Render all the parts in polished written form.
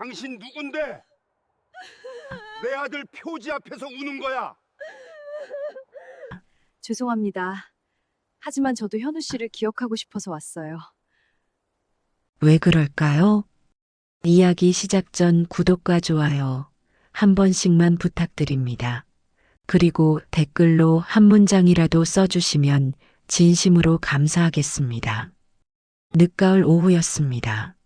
당신 누군데? 내 아들 표지 앞에서 우는 거야. 죄송합니다. 하지만 저도 현우 씨를 기억하고 싶어서 왔어요. 왜 그럴까요? 이야기 시작 전 구독과 좋아요 한 번씩만 부탁드립니다. 그리고 댓글로 한 문장이라도 써주시면 진심으로 감사하겠습니다. 늦가을 오후였습니다.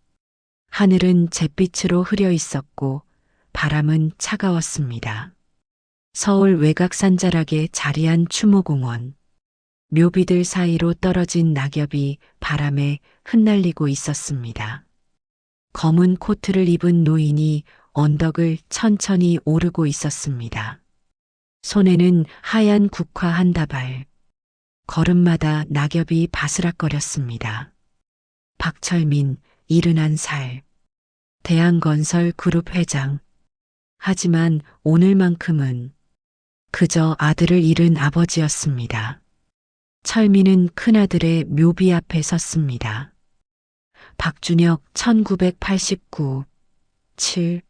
하늘은 잿빛으로 흐려 있었고 바람은 차가웠습니다. 서울 외곽 산자락에 자리한 추모공원. 묘비들 사이로 떨어진 낙엽이 바람에 흩날리고 있었습니다. 검은 코트를 입은 노인이 언덕을 천천히 오르고 있었습니다. 손에는 하얀 국화 한 다발. 걸음마다 낙엽이 바스락거렸습니다. 박철민, 71살. 대한건설 그룹 회장. 하지만 오늘만큼은 그저 아들을 잃은 아버지였습니다. 철민은 큰아들의 묘비 앞에 섰습니다. 박준혁 1989, 7,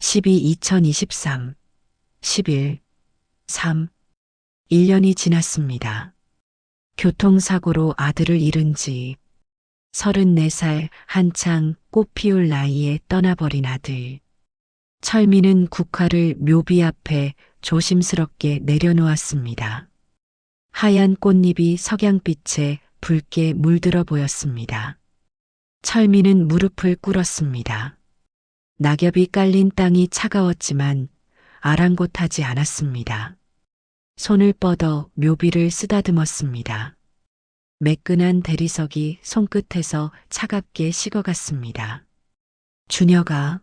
12 2023, 11, 3, 1년이 지났습니다. 교통사고로 아들을 잃은 지 34살 한창 꽃 피울 나이에 떠나버린 아들. 철민은 국화를 묘비 앞에 조심스럽게 내려놓았습니다. 하얀 꽃잎이 석양빛에 붉게 물들어 보였습니다. 철민은 무릎을 꿇었습니다. 낙엽이 깔린 땅이 차가웠지만 아랑곳하지 않았습니다. 손을 뻗어 묘비를 쓰다듬었습니다. 매끈한 대리석이 손끝에서 차갑게 식어갔습니다. 준혁아.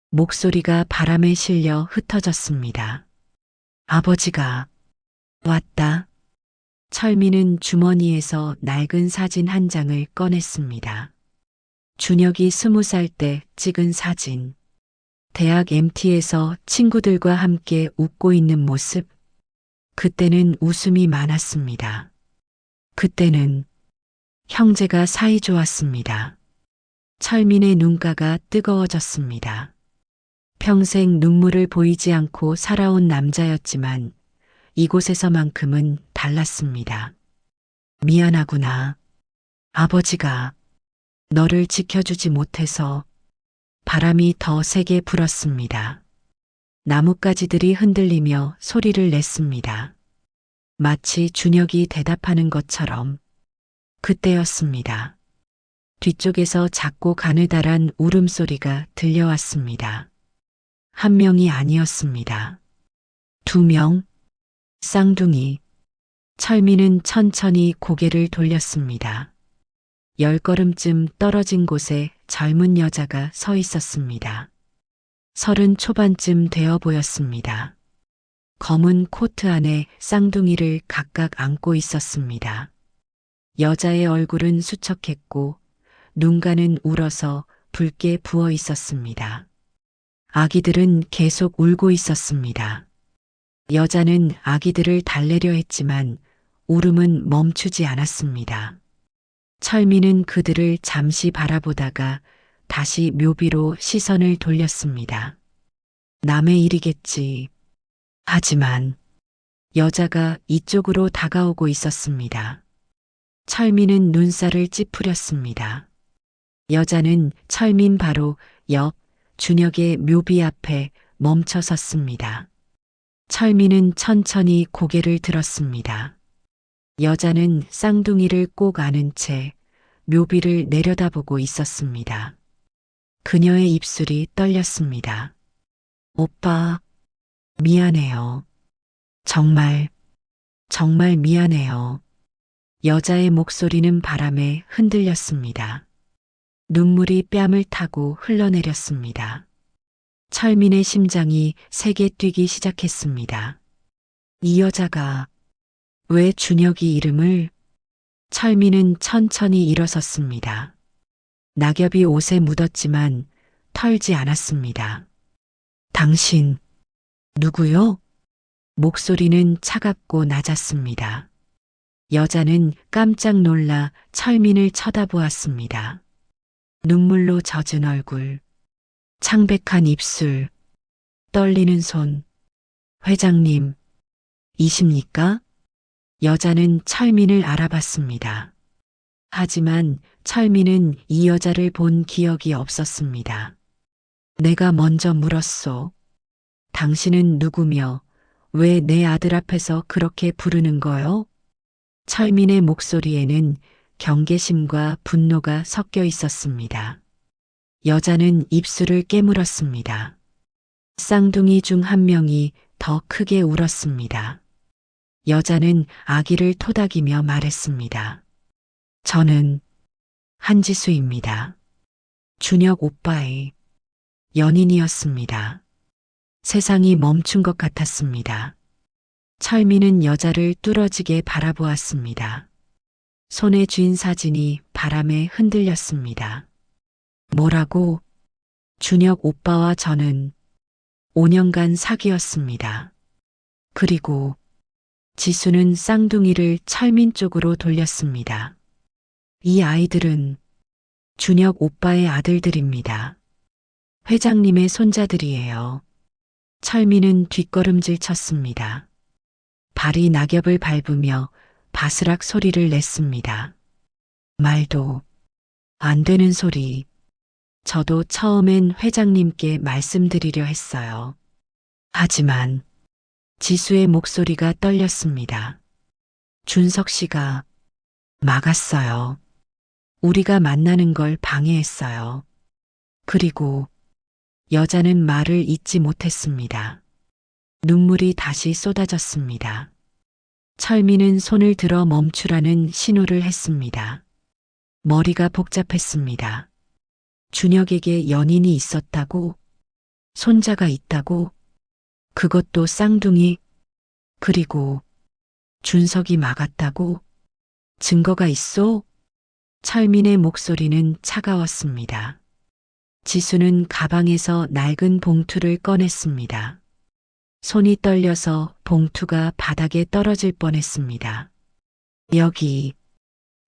목소리가 바람에 실려 흩어졌습니다. 아버지가 왔다. 철민은 주머니에서 낡은 사진 한 장을 꺼냈습니다. 준혁이 20살 때 찍은 사진. 대학 MT에서 친구들과 함께 웃고 있는 모습. 그때는 웃음이 많았습니다. 그때는 형제가 사이 좋았습니다. 철민의 눈가가 뜨거워졌습니다. 평생 눈물을 보이지 않고 살아온 남자였지만 이곳에서만큼은 달랐습니다. 미안하구나. 아버지가 너를 지켜주지 못해서. 바람이 더 세게 불었습니다. 나뭇가지들이 흔들리며 소리를 냈습니다. 마치 준혁이 대답하는 것처럼. 그때였습니다. 뒤쪽에서 작고 가느다란 울음소리가 들려왔습니다. 한 명이 아니었습니다. 2명. 쌍둥이. 철민은 천천히 고개를 돌렸습니다. 10걸음쯤 떨어진 곳에 젊은 여자가 서 있었습니다. 30 초반쯤 되어 보였습니다. 검은 코트 안에 쌍둥이를 각각 안고 있었습니다. 여자의 얼굴은 수척했고 눈가는 울어서 붉게 부어 있었습니다. 아기들은 계속 울고 있었습니다. 여자는 아기들을 달래려 했지만 울음은 멈추지 않았습니다. 철민은 그들을 잠시 바라보다가 다시 묘비로 시선을 돌렸습니다. 남의 일이겠지. 하지만 여자가 이쪽으로 다가오고 있었습니다. 철민은 눈살을 찌푸렸습니다. 여자는 철민 바로 옆 준혁의 묘비 앞에 멈춰 섰습니다. 철민은 천천히 고개를 들었습니다. 여자는 쌍둥이를 꼭 안은 채 묘비를 내려다보고 있었습니다. 그녀의 입술이 떨렸습니다. 오빠, 미안해요. 정말 미안해요. 여자의 목소리는 바람에 흔들렸습니다. 눈물이 뺨을 타고 흘러내렸습니다. 철민의 심장이 세게 뛰기 시작했습니다. 이 여자가 왜 준혁이 이름을? 철민은 천천히 일어섰습니다. 낙엽이 옷에 묻었지만 털지 않았습니다. 당신, 누구요? 목소리는 차갑고 낮았습니다. 여자는 깜짝 놀라 철민을 쳐다보았습니다. 눈물로 젖은 얼굴. 창백한 입술, 떨리는 손. 회장님, 이십니까? 여자는 철민을 알아봤습니다. 하지만 철민은 이 여자를 본 기억이 없었습니다. 내가 먼저 물었소. 당신은 누구며 왜 내 아들 앞에서 그렇게 부르는 거요? 철민의 목소리에는 경계심과 분노가 섞여 있었습니다. 여자는 입술을 깨물었습니다. 쌍둥이 중 한 명이 더 크게 울었습니다. 여자는 아기를 토닥이며 말했습니다. 저는 한지수입니다. 준혁 오빠의 연인이었습니다. 세상이 멈춘 것 같았습니다. 철민은 여자를 뚫어지게 바라보았습니다. 손에 쥔 사진이 바람에 흔들렸습니다. 뭐라고? 준혁 오빠와 저는 5년간 사귀었습니다. 그리고 지수는 쌍둥이를 철민 쪽으로 돌렸습니다. 이 아이들은 준혁 오빠의 아들들입니다. 회장님의 손자들이에요. 철민은 뒷걸음질 쳤습니다. 발이 낙엽을 밟으며 바스락 소리를 냈습니다. 말도 안 되는 소리. 저도 처음엔 회장님께 말씀드리려 했어요. 하지만 지수의 목소리가 떨렸습니다. 준석 씨가 막았어요. 우리가 만나는 걸 방해했어요. 그리고 여자는 말을 잇지 못했습니다. 눈물이 다시 쏟아졌습니다. 철민은 손을 들어 멈추라는 신호를 했습니다. 머리가 복잡했습니다. 준혁에게 연인이 있었다고? 손자가 있다고? 그것도 쌍둥이? 그리고 준석이 막았다고? 증거가 있어? 철민의 목소리는 차가웠습니다. 지수는 가방에서 낡은 봉투를 꺼냈습니다. 손이 떨려서 봉투가 바닥에 떨어질 뻔했습니다. 여기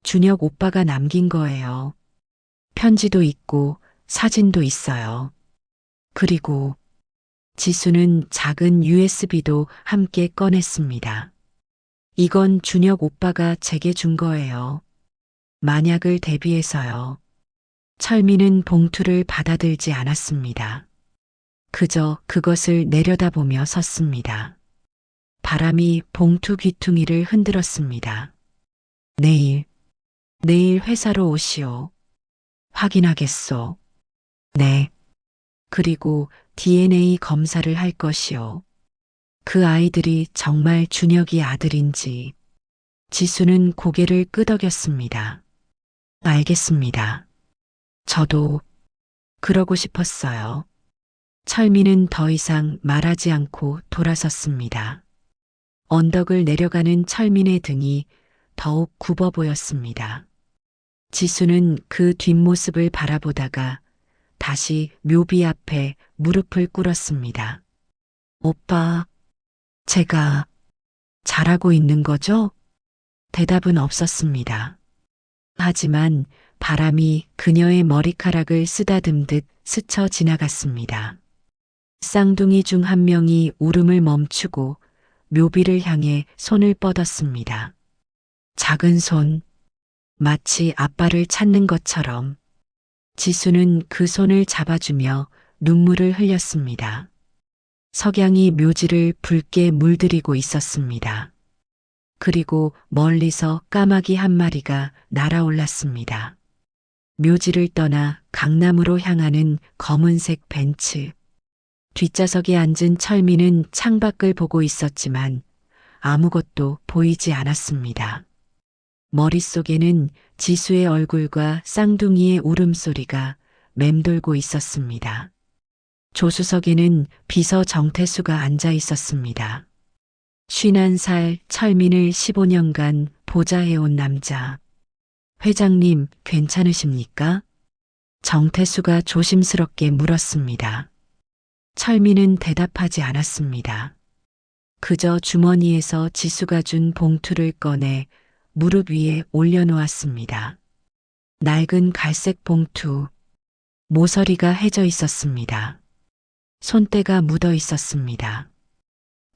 준혁 오빠가 남긴 거예요. 편지도 있고 사진도 있어요. 그리고 지수는 작은 USB도 함께 꺼냈습니다. 이건 준혁 오빠가 제게 준 거예요. 만약을 대비해서요. 철민은 봉투를 받아들지 않았습니다. 그저 그것을 내려다보며 섰습니다. 바람이 봉투 귀퉁이를 흔들었습니다. 내일 회사로 오시오. 확인하겠소. 네. 그리고 DNA 검사를 할 것이오. 그 아이들이 정말 준혁이 아들인지. 지수는 고개를 끄덕였습니다. 알겠습니다. 저도 그러고 싶었어요. 철민은 더 이상 말하지 않고 돌아섰습니다. 언덕을 내려가는 철민의 등이 더욱 굽어 보였습니다. 지수는 그 뒷모습을 바라보다가 다시 묘비 앞에 무릎을 꿇었습니다. 오빠, 제가 잘하고 있는 거죠? 대답은 없었습니다. 하지만 바람이 그녀의 머리카락을 쓰다듬듯 스쳐 지나갔습니다. 쌍둥이 중 한 명이 울음을 멈추고 묘비를 향해 손을 뻗었습니다. 작은 손, 마치 아빠를 찾는 것처럼. 지수는 그 손을 잡아주며 눈물을 흘렸습니다. 석양이 묘지를 붉게 물들이고 있었습니다. 그리고 멀리서 까마귀 한 마리가 날아올랐습니다. 묘지를 떠나 강남으로 향하는 검은색 벤츠. 뒷좌석에 앉은 철민은 창밖을 보고 있었지만 아무것도 보이지 않았습니다. 머릿속에는 지수의 얼굴과 쌍둥이의 울음소리가 맴돌고 있었습니다. 조수석에는 비서 정태수가 앉아 있었습니다. 51살 철민을 15년간 보좌해온 남자. 회장님, 괜찮으십니까? 정태수가 조심스럽게 물었습니다. 철민은 대답하지 않았습니다. 그저 주머니에서 지수가 준 봉투를 꺼내 무릎 위에 올려놓았습니다. 낡은 갈색 봉투. 모서리가 해져 있었습니다. 손때가 묻어 있었습니다.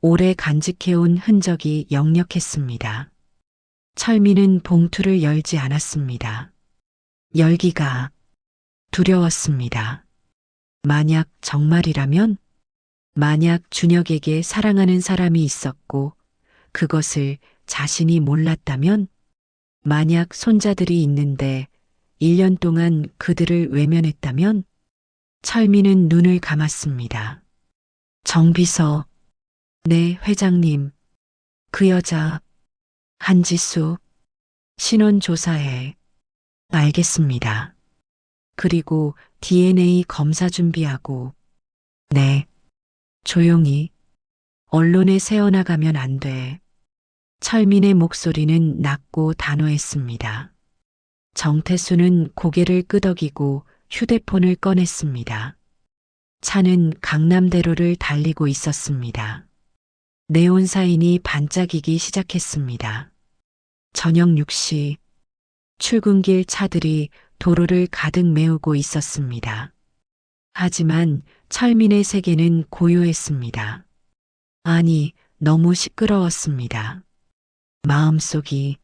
오래 간직해온 흔적이 역력했습니다. 철민은 봉투를 열지 않았습니다. 열기가 두려웠습니다. 만약 정말이라면, 만약 준혁에게 사랑하는 사람이 있었고 그것을 자신이 몰랐다면, 만약 손자들이 있는데 1년 동안 그들을 외면했다면, 철민은 눈을 감았습니다. 정비서, 네, 회장님. 그 여자, 한지수, 신원 조사해. 알겠습니다. 그리고 DNA 검사 준비하고. 네. 조용히. 언론에 새어나가면 안 돼. 철민의 목소리는 낮고 단호했습니다. 정태수는 고개를 끄덕이고 휴대폰을 꺼냈습니다. 차는 강남대로를 달리고 있었습니다. 네온 사인이 반짝이기 시작했습니다. 저녁 6시, 출근길 차들이 도로를 가득 메우고 있었습니다. 하지만 철민의 세계는 고요했습니다. 아니, 너무 시끄러웠습니다. 마음속이.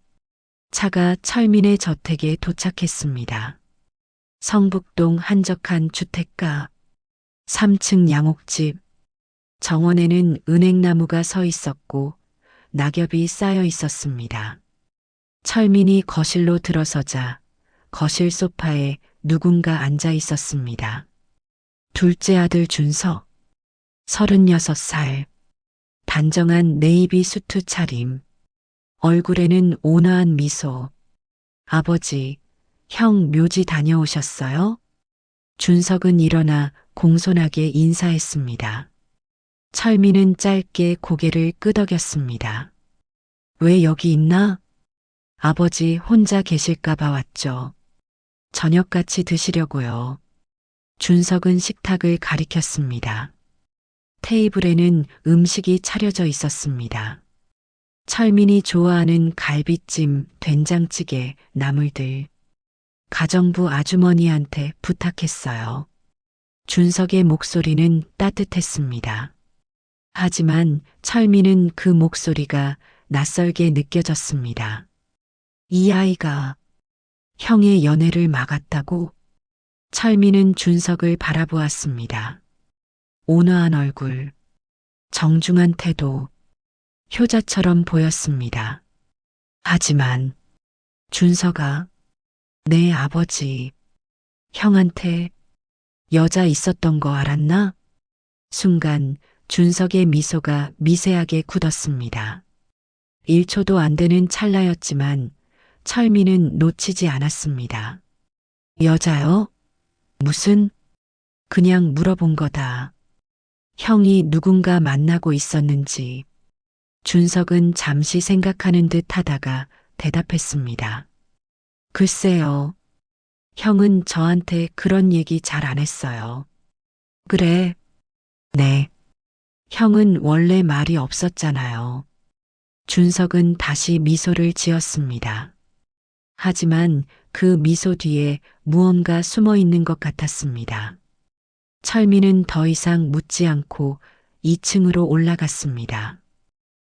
차가 철민의 저택에 도착했습니다. 성북동 한적한 주택가, 3층 양옥집. 정원에는 은행나무가 서 있었고 낙엽이 쌓여 있었습니다. 철민이 거실로 들어서자 거실 소파에 누군가 앉아 있었습니다. 둘째 아들 준석, 36살, 단정한 네이비 수트 차림, 얼굴에는 온화한 미소. 아버지, 형 묘지 다녀오셨어요? 준석은 일어나 공손하게 인사했습니다. 철민은 짧게 고개를 끄덕였습니다. 왜 여기 있나? 아버지 혼자 계실까봐 왔죠. 저녁 같이 드시려고요. 준석은 식탁을 가리켰습니다. 테이블에는 음식이 차려져 있었습니다. 철민이 좋아하는 갈비찜, 된장찌개, 나물들. 가정부 아주머니한테 부탁했어요. 준석의 목소리는 따뜻했습니다. 하지만 철민은 그 목소리가 낯설게 느껴졌습니다. 이 아이가 형의 연애를 막았다고? 철민은 준석을 바라보았습니다. 온화한 얼굴, 정중한 태도, 효자처럼 보였습니다. 하지만 준석아, 내 아버지, 형한테 여자 있었던 거 알았나? 순간 준석의 미소가 미세하게 굳었습니다. 1초도 안 되는 찰나였지만 철민은 놓치지 않았습니다. 여자요? 무슨? 그냥 물어본 거다. 형이 누군가 만나고 있었는지. 준석은 잠시 생각하는 듯 하다가 대답했습니다. 글쎄요. 형은 저한테 그런 얘기 잘 안 했어요. 그래. 네. 형은 원래 말이 없었잖아요. 준석은 다시 미소를 지었습니다. 하지만 그 미소 뒤에 무언가 숨어 있는 것 같았습니다. 철민은 더 이상 묻지 않고 2층으로 올라갔습니다.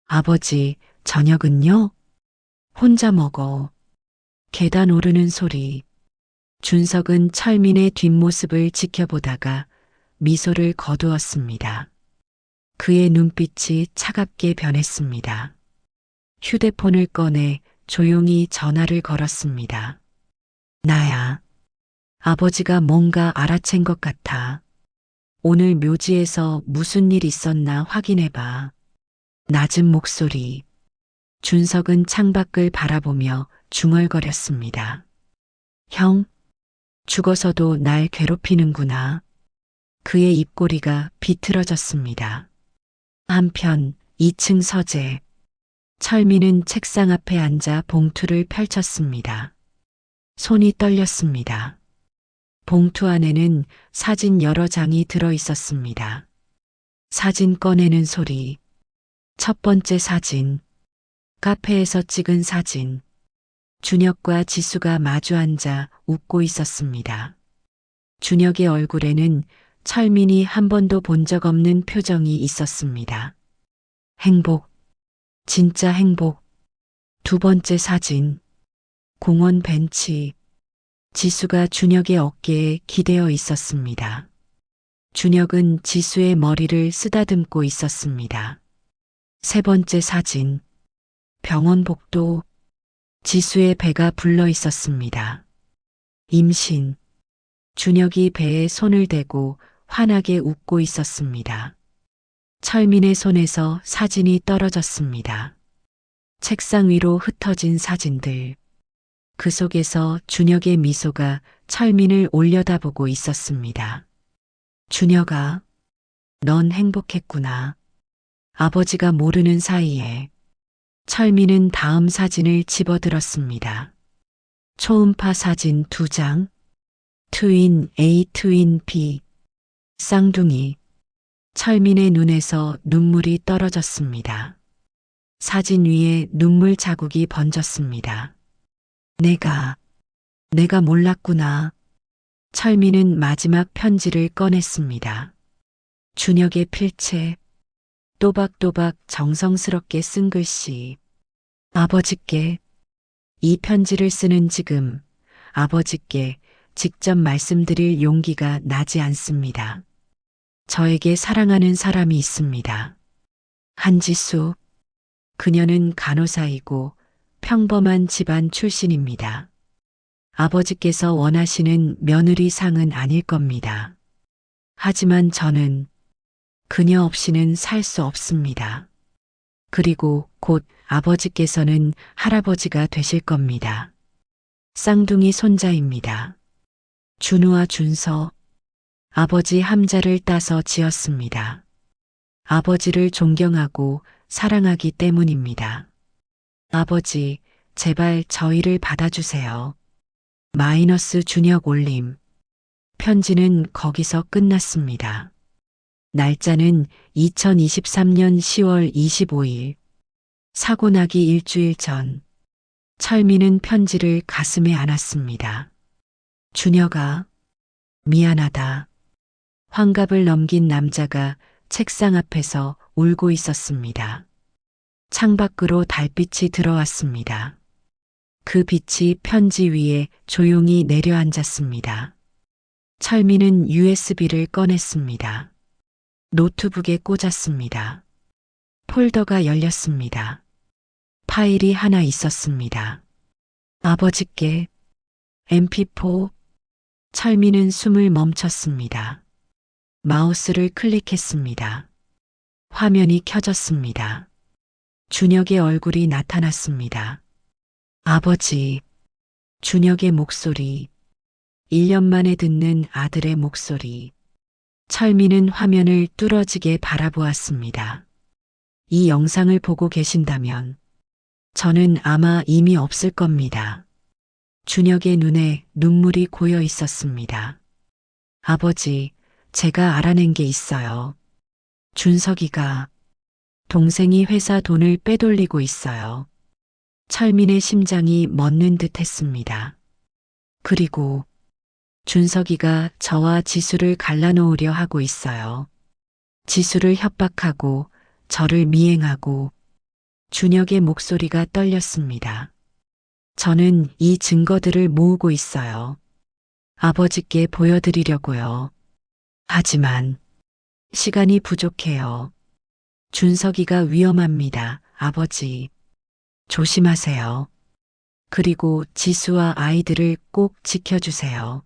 아버지, 저녁은요? 혼자 먹어. 계단 오르는 소리. 준석은 철민의 뒷모습을 지켜보다가 미소를 거두었습니다. 그의 눈빛이 차갑게 변했습니다. 휴대폰을 꺼내 조용히 전화를 걸었습니다. 나야. 아버지가 뭔가 알아챈 것 같아. 오늘 묘지에서 무슨 일 있었나 확인해봐. 낮은 목소리. 준석은 창밖을 바라보며 중얼거렸습니다. 형, 죽어서도 날 괴롭히는구나. 그의 입꼬리가 비틀어졌습니다. 한편 2층 서재. 철민은 책상 앞에 앉아 봉투를 펼쳤습니다. 손이 떨렸습니다. 봉투 안에는 사진 여러 장이 들어 있었습니다. 사진 꺼내는 소리. 첫 번째 사진. 카페에서 찍은 사진. 준혁과 지수가 마주 앉아 웃고 있었습니다. 준혁의 얼굴에는 철민이 한 번도 본 적 없는 표정이 있었습니다. 행복, 진짜 행복. 두 번째 사진. 공원 벤치. 지수가 준혁의 어깨에 기대어 있었습니다. 준혁은 지수의 머리를 쓰다듬고 있었습니다. 세 번째 사진. 병원 복도. 지수의 배가 불러 있었습니다. 임신. 준혁이 배에 손을 대고 환하게 웃고 있었습니다. 철민의 손에서 사진이 떨어졌습니다. 책상 위로 흩어진 사진들. 그 속에서 준혁의 미소가 철민을 올려다보고 있었습니다. 준혁아, 넌 행복했구나. 아버지가 모르는 사이에. 철민은 다음 사진을 집어들었습니다. 초음파 사진 2장. 트윈 A, 트윈 B. 쌍둥이. 철민의 눈에서 눈물이 떨어졌습니다. 사진 위에 눈물 자국이 번졌습니다. 내가 몰랐구나. 철민은 마지막 편지를 꺼냈습니다. 준혁의 필체. 또박또박 정성스럽게 쓴 글씨. 아버지께. 이 편지를 쓰는 지금 아버지께 직접 말씀드릴 용기가 나지 않습니다. 저에게 사랑하는 사람이 있습니다. 한지수. 그녀는 간호사이고 평범한 집안 출신입니다. 아버지께서 원하시는 며느리상은 아닐 겁니다. 하지만 저는 그녀 없이는 살 수 없습니다. 그리고 곧 아버지께서는 할아버지가 되실 겁니다. 쌍둥이 손자입니다. 준우와 준서. 아버지 함자를 따서 지었습니다. 아버지를 존경하고 사랑하기 때문입니다. 아버지, 제발 저희를 받아주세요. 마이너스 준혁 올림. 편지는 거기서 끝났습니다. 날짜는 2023년 10월 25일. 사고 나기 일주일 전. 철민은 편지를 가슴에 안았습니다. 준혁아, 미안하다. 환갑을 넘긴 남자가 책상 앞에서 울고 있었습니다. 창밖으로 달빛이 들어왔습니다. 그 빛이 편지 위에 조용히 내려앉았습니다. 철민은 USB를 꺼냈습니다. 노트북에 꽂았습니다. 폴더가 열렸습니다. 파일이 하나 있었습니다. 아버지께. MP4. 철민은 숨을 멈췄습니다. 마우스를 클릭했습니다. 화면이 켜졌습니다. 준혁의 얼굴이 나타났습니다. 아버지. 준혁의 목소리. 1년 만에 듣는 아들의 목소리. 철민은 화면을 뚫어지게 바라보았습니다. 이 영상을 보고 계신다면 저는 아마 이미 없을 겁니다. 준혁의 눈에 눈물이 고여 있었습니다. 아버지, 제가 알아낸 게 있어요. 준석이가. 동생이 회사 돈을 빼돌리고 있어요. 철민의 심장이 멎는 듯 했습니다. 그리고 준석이가 저와 지수를 갈라놓으려 하고 있어요. 지수를 협박하고 저를 미행하고. 준혁의 목소리가 떨렸습니다. 저는 이 증거들을 모으고 있어요. 아버지께 보여드리려고요. 하지만 시간이 부족해요. 준석이가 위험합니다, 아버지. 조심하세요. 그리고 지수와 아이들을 꼭 지켜주세요.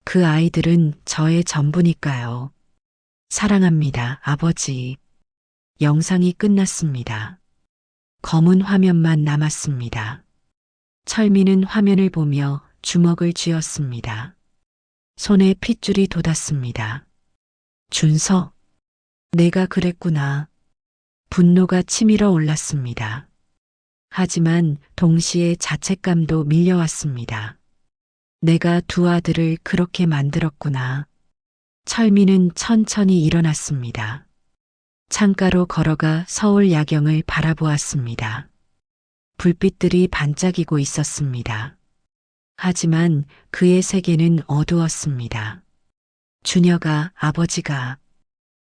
그 아이들은 저의 전부니까요. 사랑합니다, 아버지. 영상이 끝났습니다. 검은 화면만 남았습니다. 철민은 화면을 보며 주먹을 쥐었습니다. 손에 핏줄이 돋았습니다. 준석, 내가 그랬구나. 분노가 치밀어 올랐습니다. 하지만 동시에 자책감도 밀려왔습니다. 내가 두 아들을 그렇게 만들었구나. 철민은 천천히 일어났습니다. 창가로 걸어가 서울 야경을 바라보았습니다. 불빛들이 반짝이고 있었습니다. 하지만 그의 세계는 어두웠습니다. 준혁아, 아버지가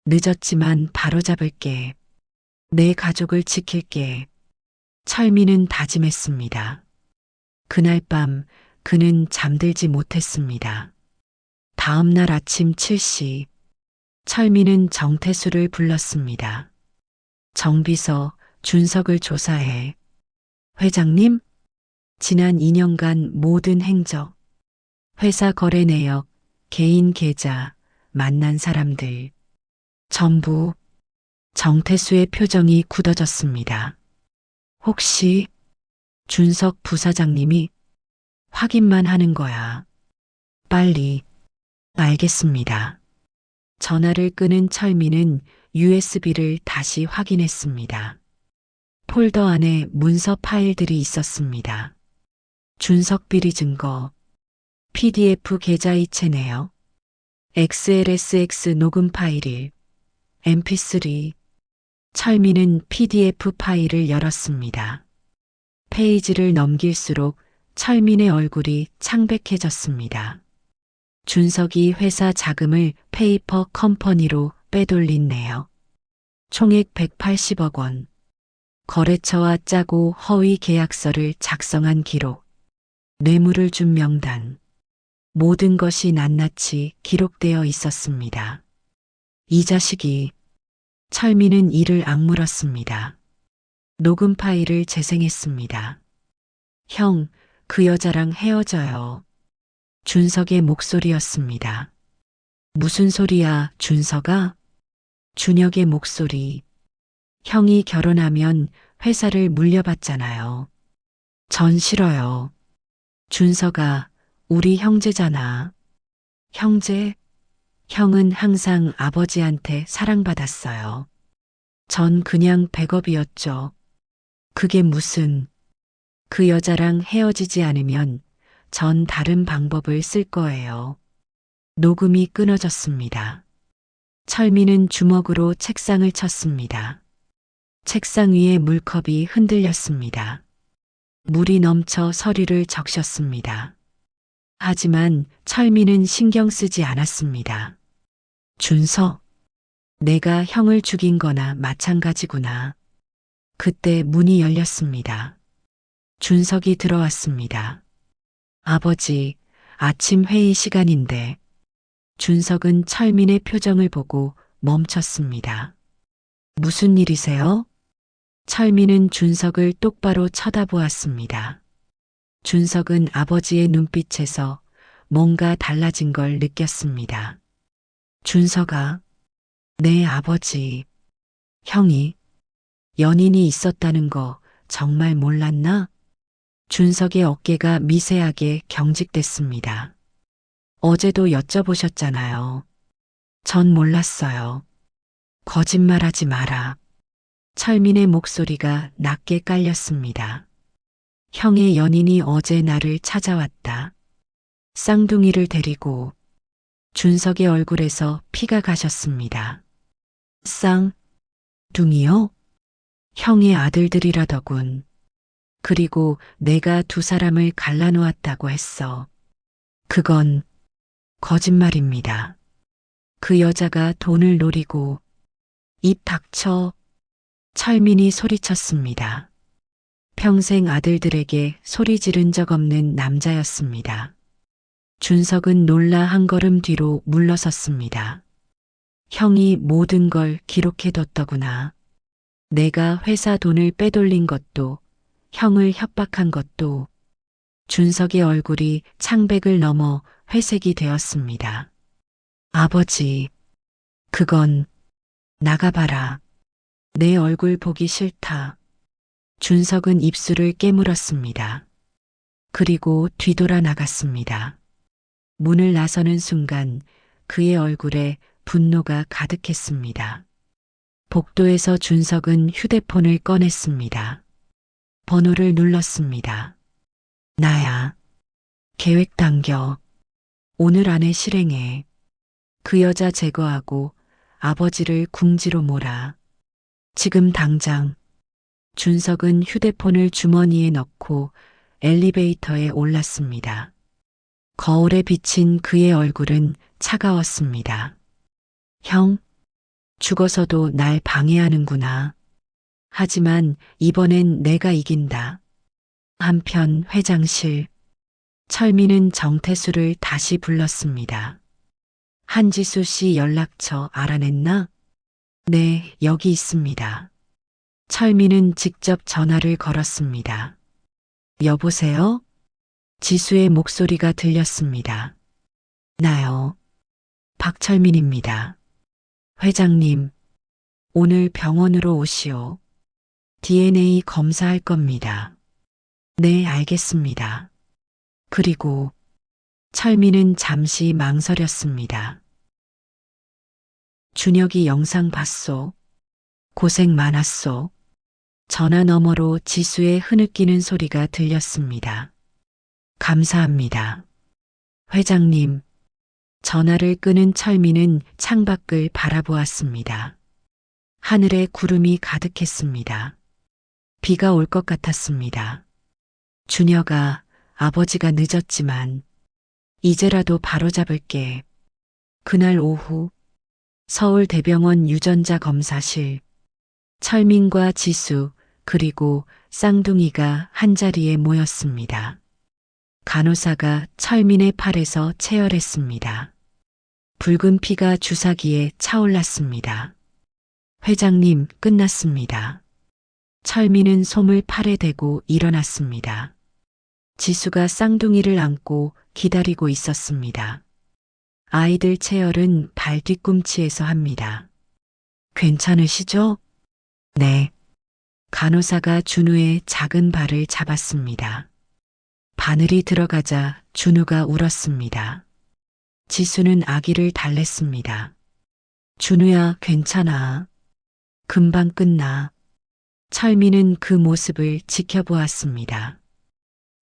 늦었지만 바로잡을게. 내 가족을 지킬게. 철민은 다짐했습니다. 그날 밤 그는 잠들지 못했습니다. 다음 날 아침 7시 철민은 정태수를 불렀습니다. 정비서, 준석을 조사해. 회장님, 지난 2년간 모든 행적, 회사 거래 내역, 개인 계좌, 만난 사람들, 전부. 정태수의 표정이 굳어졌습니다. 혹시 준석 부사장님이 확인만 하는 거야. 빨리. 알겠습니다. 전화를 끊은 철민은 USB를 다시 확인했습니다. 폴더 안에 문서 파일들이 있었습니다. 준석 비리 증거, PDF 계좌이체 내역, XLSX 녹음 파일 1, MP3. 철민은 PDF 파일을 열었습니다. 페이지를 넘길수록 철민의 얼굴이 창백해졌습니다. 준석이 회사 자금을 페이퍼 컴퍼니로 빼돌린 내역. 총액 180억 원. 거래처와 짜고 허위 계약서를 작성한 기록. 뇌물을 준 명단. 모든 것이 낱낱이 기록되어 있었습니다. 이 자식이. 철민은 이를 악물었습니다. 녹음 파일을 재생했습니다. 형, 그 여자랑 헤어져요. 준석의 목소리였습니다. 무슨 소리야, 준석아? 준혁의 목소리. 형이 결혼하면 회사를 물려받잖아요. 전 싫어요. 준석아, 우리 형제잖아. 형제? 형은 항상 아버지한테 사랑받았어요. 전 그냥 백업이었죠. 그게 무슨. 그 여자랑 헤어지지 않으면 전 다른 방법을 쓸 거예요. 녹음이 끊어졌습니다. 철민은 주먹으로 책상을 쳤습니다. 책상 위에 물컵이 흔들렸습니다. 물이 넘쳐 서류를 적셨습니다. 하지만 철민은 신경 쓰지 않았습니다. 준석, 내가 형을 죽인 거나 마찬가지구나. 그때 문이 열렸습니다. 준석이 들어왔습니다. 아버지, 아침 회의 시간인데. 준석은 철민의 표정을 보고 멈췄습니다. 무슨 일이세요? 철민은 준석을 똑바로 쳐다보았습니다. 준석은 아버지의 눈빛에서 뭔가 달라진 걸 느꼈습니다. 준석아, 내 아버지, 형이 연인이 있었다는 거 정말 몰랐나? 준석의 어깨가 미세하게 경직됐습니다. 어제도 여쭤보셨잖아요. 전 몰랐어요. 거짓말하지 마라. 철민의 목소리가 낮게 깔렸습니다. 형의 연인이 어제 나를 찾아왔다. 쌍둥이를 데리고. 준석의 얼굴에서 피가 가셨습니다. 쌍둥이요? 형의 아들들이라더군. 그리고 내가 두 사람을 갈라놓았다고 했어. 그건 거짓말입니다. 그 여자가 돈을 노리고. 입 닥쳐. 철민이 소리쳤습니다. 평생 아들들에게 소리 지른 적 없는 남자였습니다. 준석은 놀라 한 걸음 뒤로 물러섰습니다. 형이 모든 걸 기록해뒀더구나. 내가 회사 돈을 빼돌린 것도, 형을 협박한 것도. 준석의 얼굴이 창백을 넘어 회색이 되었습니다. 아버지, 그건 나가봐라. 내 얼굴 보기 싫다. 준석은 입술을 깨물었습니다. 그리고 뒤돌아 나갔습니다. 문을 나서는 순간 그의 얼굴에 분노가 가득했습니다. 복도에서 준석은 휴대폰을 꺼냈습니다. 번호를 눌렀습니다. 나야. 계획 당겨. 오늘 안에 실행해. 그 여자 제거하고 아버지를 궁지로 몰아. 지금 당장. 준석은 휴대폰을 주머니에 넣고 엘리베이터에 올랐습니다. 거울에 비친 그의 얼굴은 차가웠습니다. 형, 죽어서도 날 방해하는구나. 하지만 이번엔 내가 이긴다. 한편 회장실, 철민은 정태수를 다시 불렀습니다. 한지수 씨 연락처 알아냈나? 네, 여기 있습니다. 철민은 직접 전화를 걸었습니다. 여보세요? 지수의 목소리가 들렸습니다. 나요. 박철민입니다. 회장님, 오늘 병원으로 오시오. DNA 검사할 겁니다. 네, 알겠습니다. 그리고 철민은 잠시 망설였습니다. 준혁이 영상 봤소. 고생 많았소. 전화 너머로 지수의 흐느끼는 소리가 들렸습니다. 감사합니다. 회장님, 전화를 끄는 철민은 창밖을 바라보았습니다. 하늘에 구름이 가득했습니다. 비가 올 것 같았습니다. 준혁아, 아버지가 늦었지만 이제라도 바로잡을게. 그날 오후 서울대병원 유전자 검사실, 철민과 지수 그리고 쌍둥이가 한자리에 모였습니다. 간호사가 철민의 팔에서 체열했습니다. 붉은 피가 주사기에 차올랐습니다. 회장님, 끝났습니다. 철민은 솜을 팔에 대고 일어났습니다. 지수가 쌍둥이를 안고 기다리고 있었습니다. 아이들 체열은 발 뒤꿈치에서 합니다. 괜찮으시죠? 네. 간호사가 준우의 작은 발을 잡았습니다. 바늘이 들어가자 준우가 울었습니다. 지수는 아기를 달랬습니다. 준우야, 괜찮아. 금방 끝나. 철민은 그 모습을 지켜보았습니다.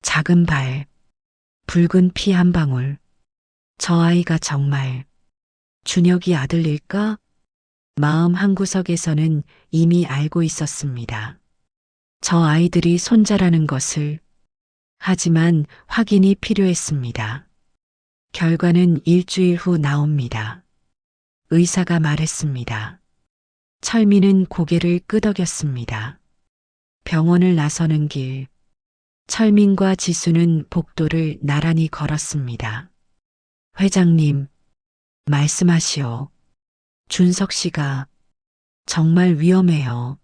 작은 발, 붉은 피 한 방울. 저 아이가 정말 준혁이 아들일까? 마음 한구석에서는 이미 알고 있었습니다. 저 아이들이 손자라는 것을. 하지만 확인이 필요했습니다. 결과는 일주일 후 나옵니다. 의사가 말했습니다. 철민은 고개를 끄덕였습니다. 병원을 나서는 길, 철민과 지수는 복도를 나란히 걸었습니다. 회장님, 말씀하시오. 준석 씨가 정말 위험해요.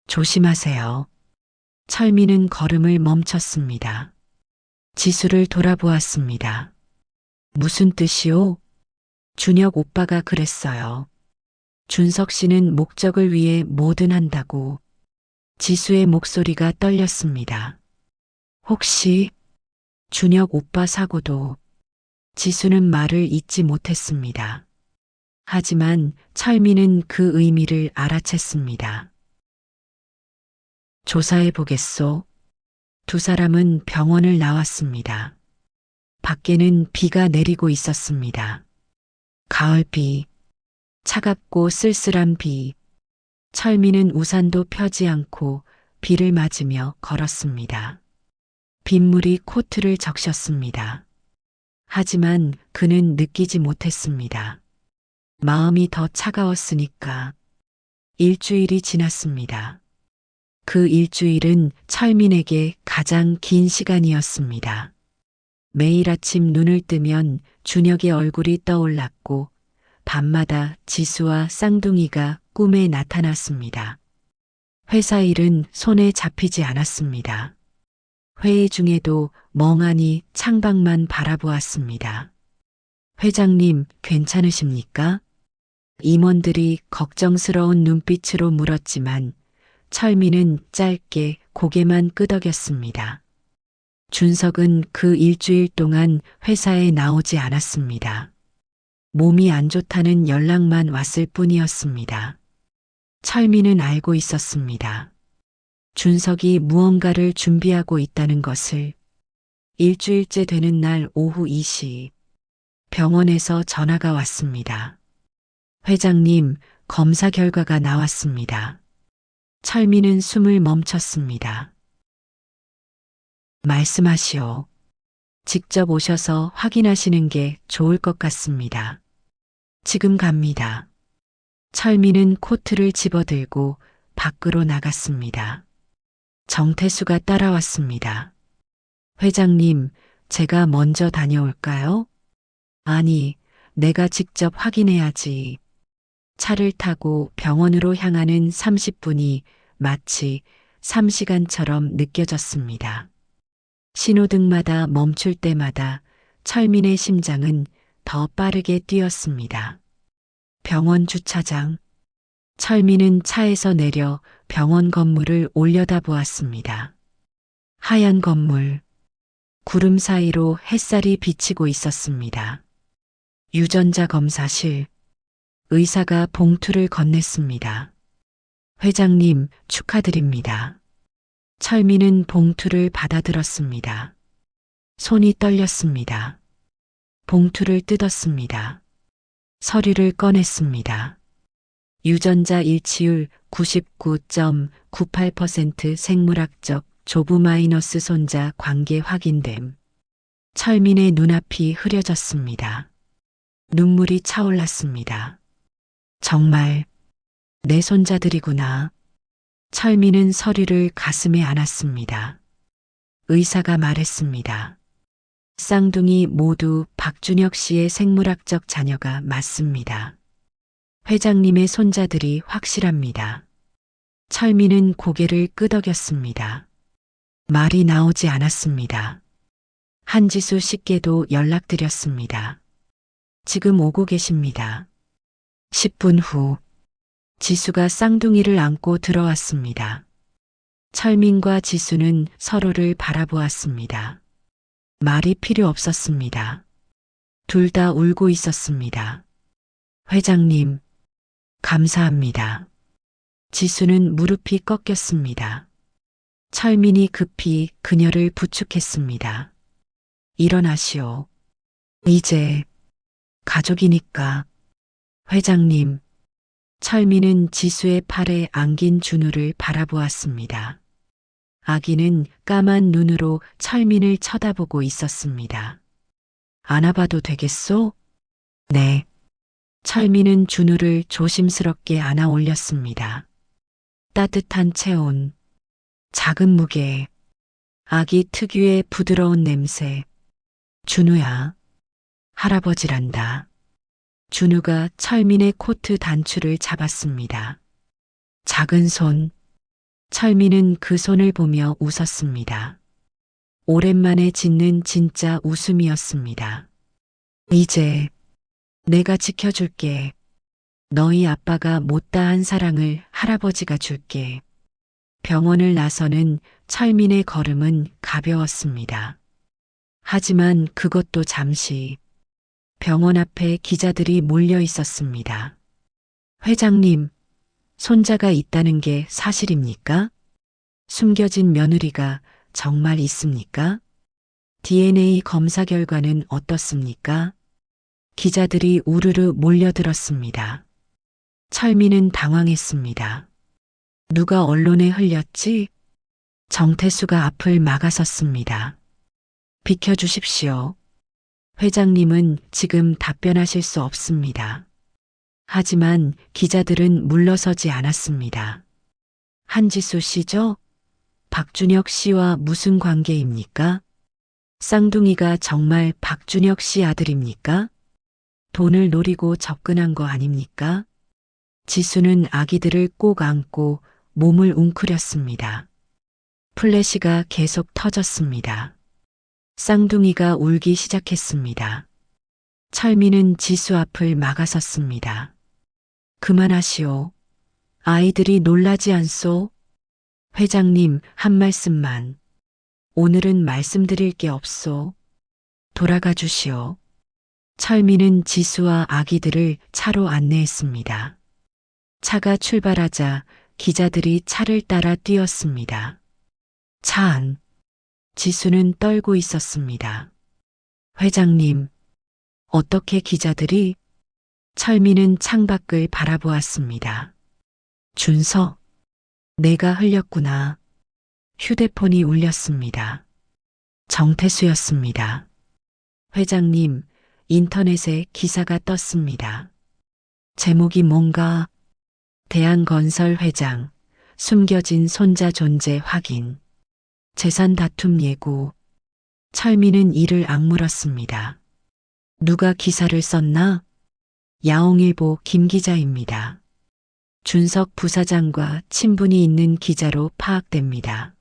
조심하세요. 철민은 걸음을 멈췄습니다. 지수를 돌아보았습니다. 무슨 뜻이오? 준혁 오빠가 그랬어요. 준석 씨는 목적을 위해 뭐든 한다고. 지수의 목소리가 떨렸습니다. 혹시 준혁 오빠 사고도. 지수는 말을 잇지 못했습니다. 하지만 철민은 그 의미를 알아챘습니다. 조사해 보겠소. 두 사람은 병원을 나왔습니다. 밖에는 비가 내리고 있었습니다. 가을비, 차갑고 쓸쓸한 비. 철민은 우산도 펴지 않고 비를 맞으며 걸었습니다. 빗물이 코트를 적셨습니다. 하지만 그는 느끼지 못했습니다. 마음이 더 차가웠으니까. 일주일이 지났습니다. 그 일주일은 철민에게 가장 긴 시간이었습니다. 매일 아침 눈을 뜨면 준혁의 얼굴이 떠올랐고 밤마다 지수와 쌍둥이가 꿈에 나타났습니다. 회사 일은 손에 잡히지 않았습니다. 회의 중에도 멍하니 창밖만 바라보았습니다. 회장님, 괜찮으십니까? 임원들이 걱정스러운 눈빛으로 물었지만 철민은 짧게 고개만 끄덕였습니다. 준석은 그 일주일 동안 회사에 나오지 않았습니다. 몸이 안 좋다는 연락만 왔을 뿐이었습니다. 철민은 알고 있었습니다. 준석이 무언가를 준비하고 있다는 것을. 일주일째 되는 날 오후 2시 병원에서 전화가 왔습니다. 회장님, 검사 결과가 나왔습니다. 철민은 숨을 멈췄습니다. 말씀하시오. 직접 오셔서 확인하시는 게 좋을 것 같습니다. 지금 갑니다. 철민은 코트를 집어들고 밖으로 나갔습니다. 정태수가 따라왔습니다. 회장님, 제가 먼저 다녀올까요? 아니, 내가 직접 확인해야지. 차를 타고 병원으로 향하는 30분이 마치 3시간처럼 느껴졌습니다. 신호등마다 멈출 때마다 철민의 심장은 더 빠르게 뛰었습니다. 병원 주차장. 철민은 차에서 내려 병원 건물을 올려다보았습니다. 하얀 건물. 구름 사이로 햇살이 비치고 있었습니다. 유전자 검사실. 의사가 봉투를 건넸습니다. 회장님, 축하드립니다. 철민은 봉투를 받아들었습니다. 손이 떨렸습니다. 봉투를 뜯었습니다. 서류를 꺼냈습니다. 유전자 일치율 99.98% 생물학적 조부 마이너스 손자 관계 확인됨. 철민의 눈앞이 흐려졌습니다. 눈물이 차올랐습니다. 정말 내 손자들이구나. 철민은 서류를 가슴에 안았습니다. 의사가 말했습니다. 쌍둥이 모두 박준혁 씨의 생물학적 자녀가 맞습니다. 회장님의 손자들이 확실합니다. 철민은 고개를 끄덕였습니다. 말이 나오지 않았습니다. 한지수 씨께도 연락드렸습니다. 지금 오고 계십니다. 10분 후 지수가 쌍둥이를 안고 들어왔습니다. 철민과 지수는 서로를 바라보았습니다. 말이 필요 없었습니다. 둘 다 울고 있었습니다. 회장님, 감사합니다. 지수는 무릎이 꺾였습니다. 철민이 급히 그녀를 부축했습니다. 일어나시오. 이제 가족이니까. 회장님. 철민은 지수의 팔에 안긴 준우를 바라보았습니다. 아기는 까만 눈으로 철민을 쳐다보고 있었습니다. 안아봐도 되겠소? 네. 철민은 준우를 조심스럽게 안아 올렸습니다. 따뜻한 체온, 작은 무게, 아기 특유의 부드러운 냄새. 준우야, 할아버지란다. 준우가 철민의 코트 단추를 잡았습니다. 작은 손. 철민은 그 손을 보며 웃었습니다. 오랜만에 짓는 진짜 웃음이었습니다. 이제 내가 지켜줄게. 너희 아빠가 못다한 사랑을 할아버지가 줄게. 병원을 나서는 철민의 걸음은 가벼웠습니다. 하지만 그것도 잠시. 병원 앞에 기자들이 몰려 있었습니다. 회장님, 손자가 있다는 게 사실입니까? 숨겨진 며느리가 정말 있습니까? DNA 검사 결과는 어떻습니까? 기자들이 우르르 몰려들었습니다. 철민은 당황했습니다. 누가 언론에 흘렸지? 정태수가 앞을 막아섰습니다. 비켜주십시오. 회장님은 지금 답변하실 수 없습니다. 하지만 기자들은 물러서지 않았습니다. 한지수 씨죠? 박준혁 씨와 무슨 관계입니까? 쌍둥이가 정말 박준혁 씨 아들입니까? 돈을 노리고 접근한 거 아닙니까? 지수는 아기들을 꼭 안고 몸을 웅크렸습니다. 플래시가 계속 터졌습니다. 쌍둥이가 울기 시작했습니다. 철민은 지수 앞을 막아섰습니다. 그만하시오. 아이들이 놀라지 않소? 회장님, 한 말씀만. 오늘은 말씀드릴 게 없소. 돌아가 주시오. 철민은 지수와 아기들을 차로 안내했습니다. 차가 출발하자 기자들이 차를 따라 뛰었습니다. 차 안. 지수는 떨고 있었습니다. 회장님, 어떻게 기자들이? 철민은 창밖을 바라보았습니다. 준서, 내가 흘렸구나. 휴대폰이 울렸습니다. 정태수였습니다. 회장님, 인터넷에 기사가 떴습니다. 제목이 뭔가? 대한건설 회장, 숨겨진 손자 존재 확인. 재산 다툼 예고. 철민은 이를 악물었습니다. 누가 기사를 썼나? 야옹일보 김 기자입니다. 준석 부사장과 친분이 있는 기자로 파악됩니다.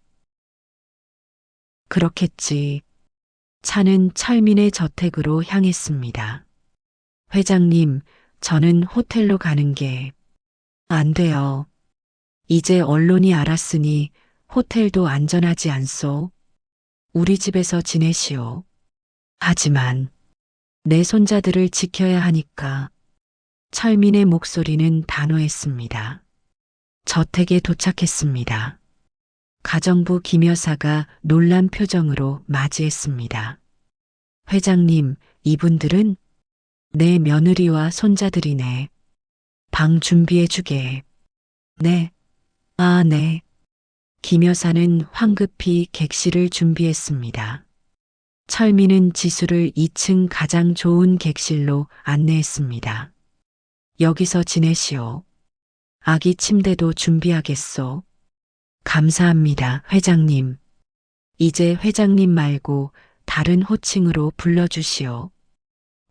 그렇겠지. 차는 철민의 저택으로 향했습니다. 회장님, 저는 호텔로 가는 게 안 돼요. 이제 언론이 알았으니 호텔도 안전하지 않소. 우리 집에서 지내시오. 하지만 내 손자들을 지켜야 하니까. 철민의 목소리는 단호했습니다. 저택에 도착했습니다. 가정부 김 여사가 놀란 표정으로 맞이했습니다. 회장님, 이분들은 내 며느리와 손자들이네. 방 준비해 주게. 네. 아, 네. 김 여사는 황급히 객실을 준비했습니다. 철민은 지수를 2층 가장 좋은 객실로 안내했습니다. 여기서 지내시오. 아기 침대도 준비하겠소. 감사합니다, 회장님. 이제 회장님 말고 다른 호칭으로 불러주시오.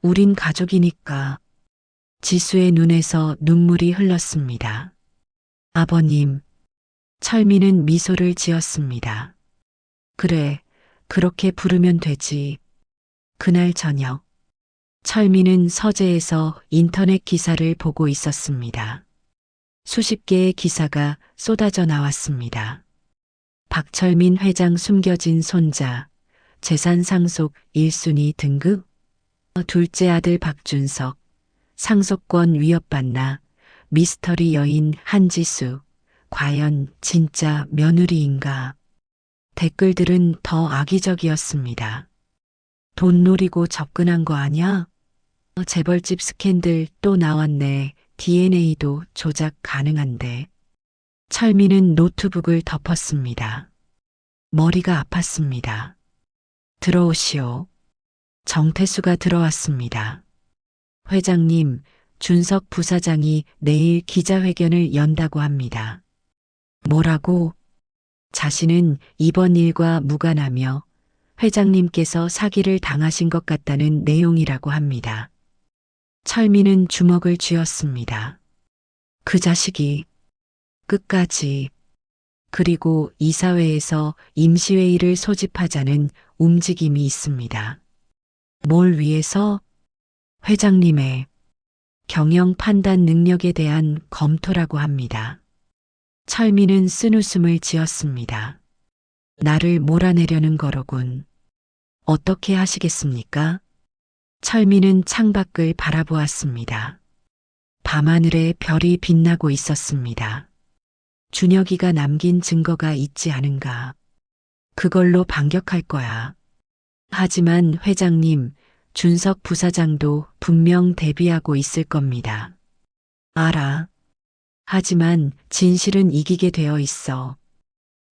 우린 가족이니까. 지수의 눈에서 눈물이 흘렀습니다. 아버님. 철민은 미소를 지었습니다. 그래, 그렇게 부르면 되지. 그날 저녁. 철민은 서재에서 인터넷 기사를 보고 있었습니다. 수십 개의 기사가 쏟아져 나왔습니다. 박철민 회장 숨겨진 손자, 재산 상속 1순위 등급, 둘째 아들 박준석, 상속권 위협받나, 미스터리 여인 한지수, 과연 진짜 며느리인가? 댓글들은 더 악의적이었습니다. 돈 노리고 접근한 거 아냐? 재벌집 스캔들 또 나왔네. DNA도 조작 가능한데. 철민은 노트북을 덮었습니다. 머리가 아팠습니다. 들어오시오. 정태수가 들어왔습니다. 회장님, 준석 부사장이 내일 기자회견을 연다고 합니다. 뭐라고? 자신은 이번 일과 무관하며 회장님께서 사기를 당하신 것 같다는 내용이라고 합니다. 철민은 주먹을 쥐었습니다. 그 자식이 끝까지. 그리고 이사회에서 임시회의를 소집하자는 움직임이 있습니다. 뭘 위해서? 회장님의 경영 판단 능력에 대한 검토라고 합니다. 철민은 쓴웃음을 지었습니다. 나를 몰아내려는 거로군. 어떻게 하시겠습니까? 철민은 창밖을 바라보았습니다. 밤하늘에 별이 빛나고 있었습니다. 준혁이가 남긴 증거가 있지 않은가. 그걸로 반격할 거야. 하지만 회장님, 준석 부사장도 분명 대비하고 있을 겁니다. 알아. 하지만 진실은 이기게 되어 있어.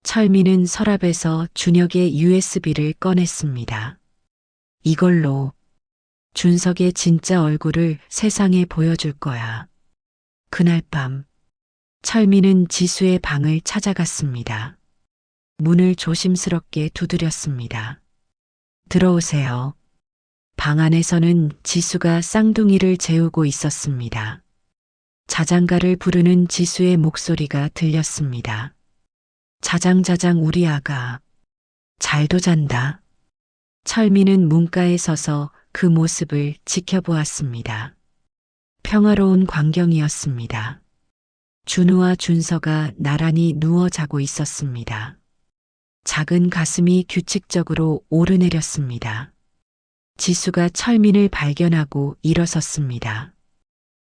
철민은 서랍에서 준혁의 USB를 꺼냈습니다. 이걸로 준석의 진짜 얼굴을 세상에 보여줄 거야. 그날 밤, 철민은 지수의 방을 찾아갔습니다. 문을 조심스럽게 두드렸습니다. 들어오세요. 방 안에서는 지수가 쌍둥이를 재우고 있었습니다. 자장가를 부르는 지수의 목소리가 들렸습니다. 자장자장 우리 아가. 잘도 잔다. 철민은 문가에 서서 그 모습을 지켜보았습니다. 평화로운 광경이었습니다. 준우와 준서가 나란히 누워 자고 있었습니다. 작은 가슴이 규칙적으로 오르내렸습니다. 지수가 철민을 발견하고 일어섰습니다.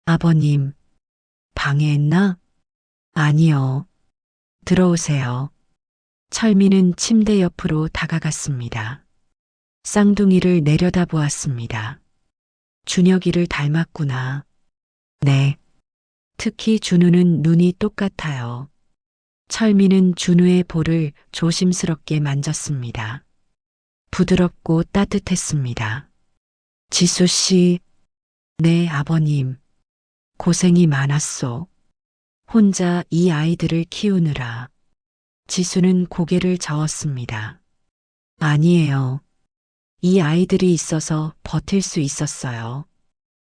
아버님, 방해했나? 아니요. 들어오세요. 철민은 침대 옆으로 다가갔습니다. 쌍둥이를 내려다보았습니다. 준혁이를 닮았구나. 네. 특히 준우는 눈이 똑같아요. 철민은 준우의 볼을 조심스럽게 만졌습니다. 부드럽고 따뜻했습니다. 지수 씨, 네, 아버님. 고생이 많았소. 혼자 이 아이들을 키우느라. 지수는 고개를 저었습니다. 아니에요. 이 아이들이 있어서 버틸 수 있었어요.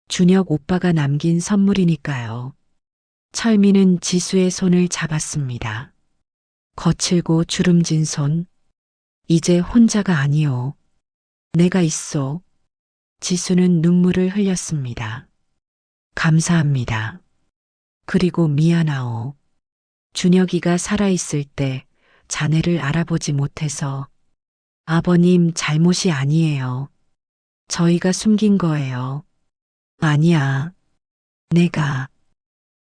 준혁 오빠가 남긴 선물이니까요. 철민은 지수의 손을 잡았습니다. 거칠고 주름진 손. 이제 혼자가 아니오. 내가 있어. 지수는 눈물을 흘렸습니다. 감사합니다. 그리고 미안하오. 준혁이가 살아있을 때 자네를 알아보지 못해서. 아버님 잘못이 아니에요. 저희가 숨긴 거예요. 아니야. 내가.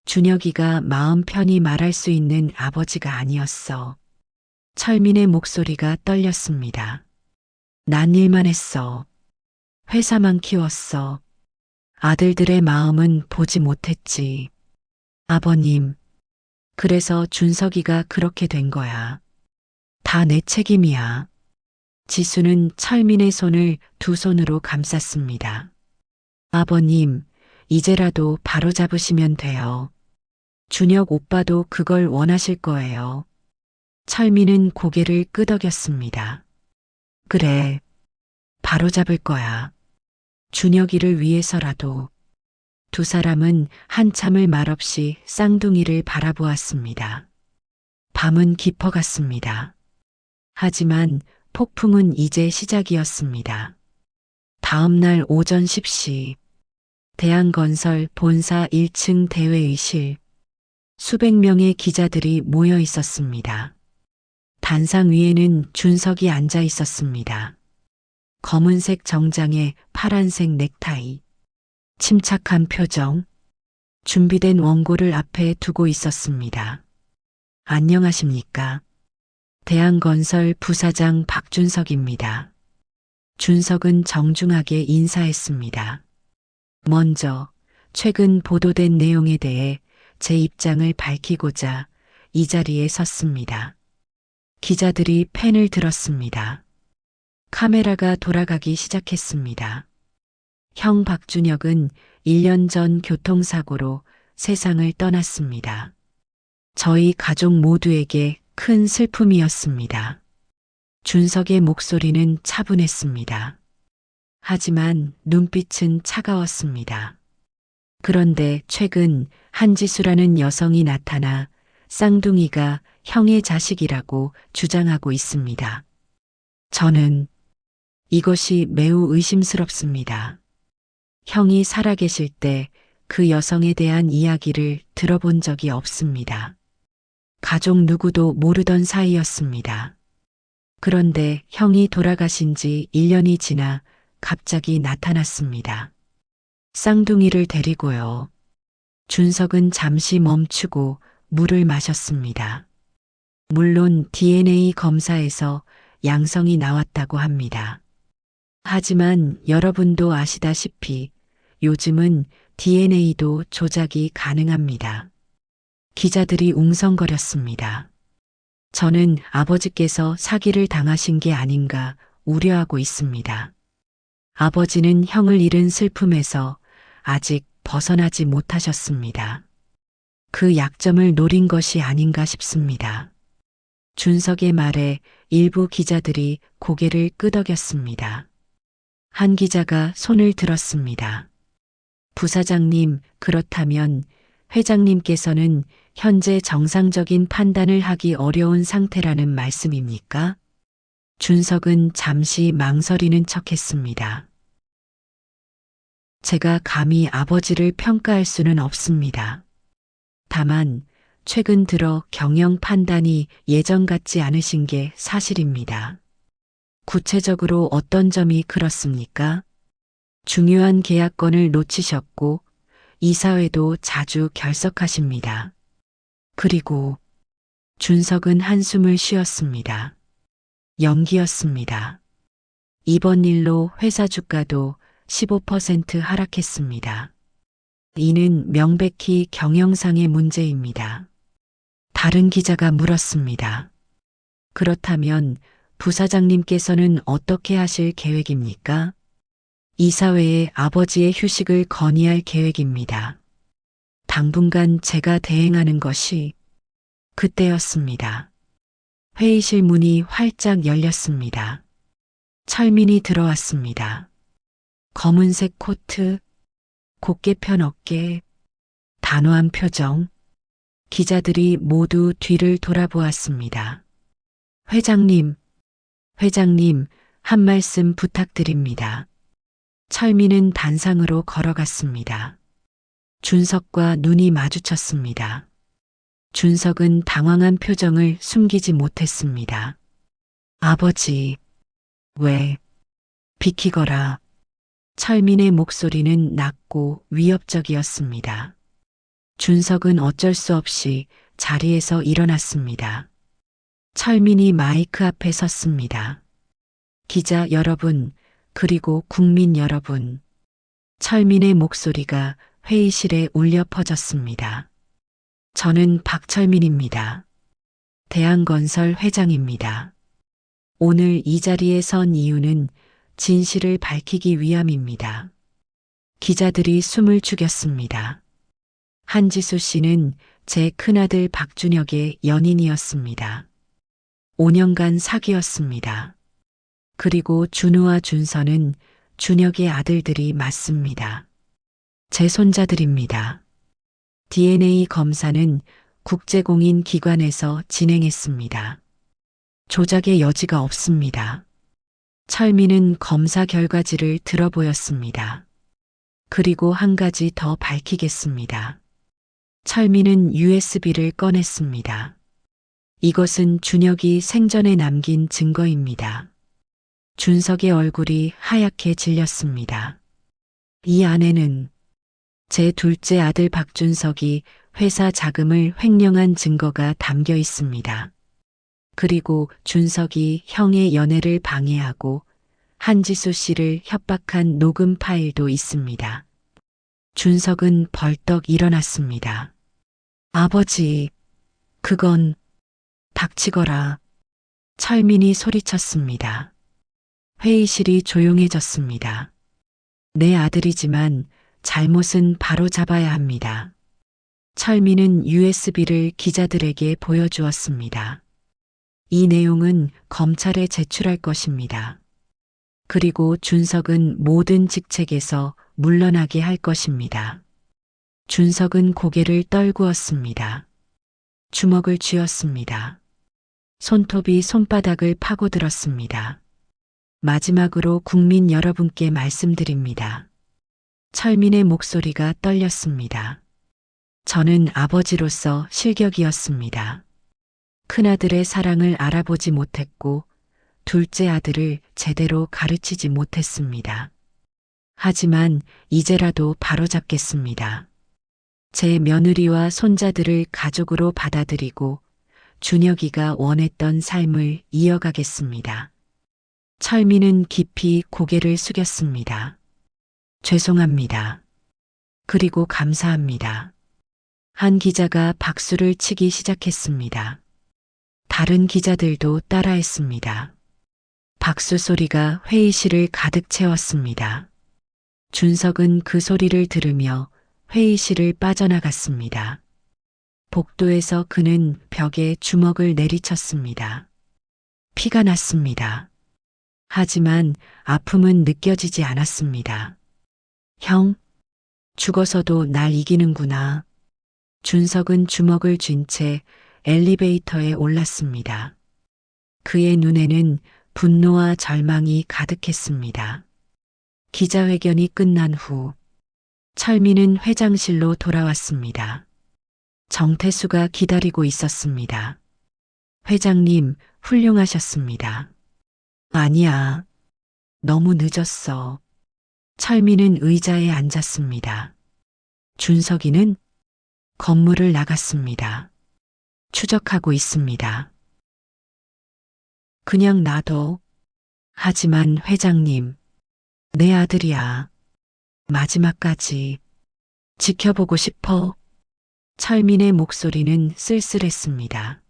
준혁이가 마음 편히 말할 수 있는 아버지가 아니었어. 철민의 목소리가 떨렸습니다. 난 일만 했어. 회사만 키웠어. 아들들의 마음은 보지 못했지. 아버님, 그래서 준석이가 그렇게 된 거야. 다 내 책임이야. 지수는 철민의 손을 두 손으로 감쌌습니다. 아버님, 이제라도 바로잡으시면 돼요. 준혁 오빠도 그걸 원하실 거예요. 철민은 고개를 끄덕였습니다. 그래, 바로잡을 거야. 준혁이를 위해서라도. 두 사람은 한참을 말없이 쌍둥이를 바라보았습니다. 밤은 깊어갔습니다. 하지만 폭풍은 이제 시작이었습니다. 다음 날 오전 10시, 대한건설 본사 1층 대회의실. 수백 명의 기자들이 모여 있었습니다. 단상 위에는 준석이 앉아 있었습니다. 검은색 정장에 파란색 넥타이. 침착한 표정. 준비된 원고를 앞에 두고 있었습니다. 안녕하십니까? 대한건설 부사장 박준석입니다. 준석은 정중하게 인사했습니다. 먼저 최근 보도된 내용에 대해 제 입장을 밝히고자 이 자리에 섰습니다. 기자들이 펜을 들었습니다. 카메라가 돌아가기 시작했습니다. 형 박준혁은 1년 전 교통사고로 세상을 떠났습니다. 저희 가족 모두에게 큰 슬픔이었습니다. 준석의 목소리는 차분했습니다. 하지만 눈빛은 차가웠습니다. 그런데 최근 한지수라는 여성이 나타나 쌍둥이가 형의 자식이라고 주장하고 있습니다. 저는 이것이 매우 의심스럽습니다. 형이 살아계실 때 그 여성에 대한 이야기를 들어본 적이 없습니다. 가족 누구도 모르던 사이였습니다. 그런데 형이 돌아가신 지 1년이 지나 갑자기 나타났습니다. 쌍둥이를 데리고요. 준석은 잠시 멈추고 물을 마셨습니다. 물론 DNA 검사에서 양성이 나왔다고 합니다. 하지만 여러분도 아시다시피 요즘은 DNA도 조작이 가능합니다. 기자들이 웅성거렸습니다. 저는 아버지께서 사기를 당하신 게 아닌가 우려하고 있습니다. 아버지는 형을 잃은 슬픔에서 아직 벗어나지 못하셨습니다. 그 약점을 노린 것이 아닌가 싶습니다. 준석의 말에 일부 기자들이 고개를 끄덕였습니다. 한 기자가 손을 들었습니다. 부사장님, 그렇다면 회장님께서는 현재 정상적인 판단을 하기 어려운 상태라는 말씀입니까? 준석은 잠시 망설이는 척했습니다. 제가 감히 아버지를 평가할 수는 없습니다. 다만 최근 들어 경영 판단이 예전 같지 않으신 게 사실입니다. 구체적으로 어떤 점이 그렇습니까? 중요한 계약건을 놓치셨고 이사회도 자주 결석하십니다. 그리고 준석은 한숨을 쉬었습니다. 연기였습니다. 이번 일로 회사 주가도 15% 하락했습니다. 이는 명백히 경영상의 문제입니다. 다른 기자가 물었습니다. 그렇다면 부사장님께서는 어떻게 하실 계획입니까? 이사회에 아버지의 휴식을 건의할 계획입니다. 당분간 제가 대행하는 것이 그때였습니다. 회의실 문이 활짝 열렸습니다. 철민이 들어왔습니다. 검은색 코트, 곧게 편 어깨, 단호한 표정. 기자들이 모두 뒤를 돌아보았습니다. 회장님, 한 말씀 부탁드립니다. 철민은 단상으로 걸어갔습니다. 준석과 눈이 마주쳤습니다. 준석은 당황한 표정을 숨기지 못했습니다. 아버지, 왜? 비키거라. 철민의 목소리는 낮고 위협적이었습니다. 준석은 어쩔 수 없이 자리에서 일어났습니다. 철민이 마이크 앞에 섰습니다. 기자 여러분, 그리고 국민 여러분. 철민의 목소리가 회의실에 울려 퍼졌습니다. 저는 박철민입니다. 대한건설 회장입니다. 오늘 이 자리에 선 이유는 진실을 밝히기 위함입니다. 기자들이 숨을 죽였습니다. 한지수 씨는 제 큰아들 박준혁의 연인이었습니다. 5년간 사귀었습니다. 그리고 준우와 준서는 준혁의 아들들이 맞습니다. 제 손자들입니다. DNA 검사는 국제공인 기관에서 진행했습니다. 조작의 여지가 없습니다. 철민은 검사 결과지를 들어보였습니다. 그리고 한 가지 더 밝히겠습니다. 철민은 USB를 꺼냈습니다. 이것은 준혁이 생전에 남긴 증거입니다. 준석의 얼굴이 하얗게 질렸습니다. 이 안에는 제 둘째 아들 박준석이 회사 자금을 횡령한 증거가 담겨 있습니다. 그리고 준석이 형의 연애를 방해하고 한지수 씨를 협박한 녹음 파일도 있습니다. 준석은 벌떡 일어났습니다. 아버지, 그건 닥치거라. 철민이 소리쳤습니다. 회의실이 조용해졌습니다. 내 아들이지만 잘못은 바로 잡아야 합니다. 철민은 USB를 기자들에게 보여주었습니다. 이 내용은 검찰에 제출할 것입니다. 그리고 준석은 모든 직책에서 물러나게 할 것입니다. 준석은 고개를 떨구었습니다. 주먹을 쥐었습니다. 손톱이 손바닥을 파고들었습니다. 마지막으로 국민 여러분께 말씀드립니다. 철민의 목소리가 떨렸습니다. 저는 아버지로서 실격이었습니다. 큰아들의 사랑을 알아보지 못했고 둘째 아들을 제대로 가르치지 못했습니다. 하지만 이제라도 바로잡겠습니다. 제 며느리와 손자들을 가족으로 받아들이고 준혁이가 원했던 삶을 이어가겠습니다. 철민은 깊이 고개를 숙였습니다. 죄송합니다. 그리고 감사합니다. 한 기자가 박수를 치기 시작했습니다. 다른 기자들도 따라했습니다. 박수 소리가 회의실을 가득 채웠습니다. 준석은 그 소리를 들으며 회의실을 빠져나갔습니다. 복도에서 그는 벽에 주먹을 내리쳤습니다. 피가 났습니다. 하지만 아픔은 느껴지지 않았습니다. 형, 죽어서도 날 이기는구나. 준석은 주먹을 쥔 채 엘리베이터에 올랐습니다. 그의 눈에는 분노와 절망이 가득했습니다. 기자회견이 끝난 후 철민은 회장실로 돌아왔습니다. 정태수가 기다리고 있었습니다. 회장님, 훌륭하셨습니다. 아니야. 너무 늦었어. 철민은 의자에 앉았습니다. 준석이는 건물을 나갔습니다. 추적하고 있습니다. 그냥 놔둬. 하지만 회장님, 내 아들이야. 마지막까지 지켜보고 싶어. 철민의 목소리는 쓸쓸했습니다.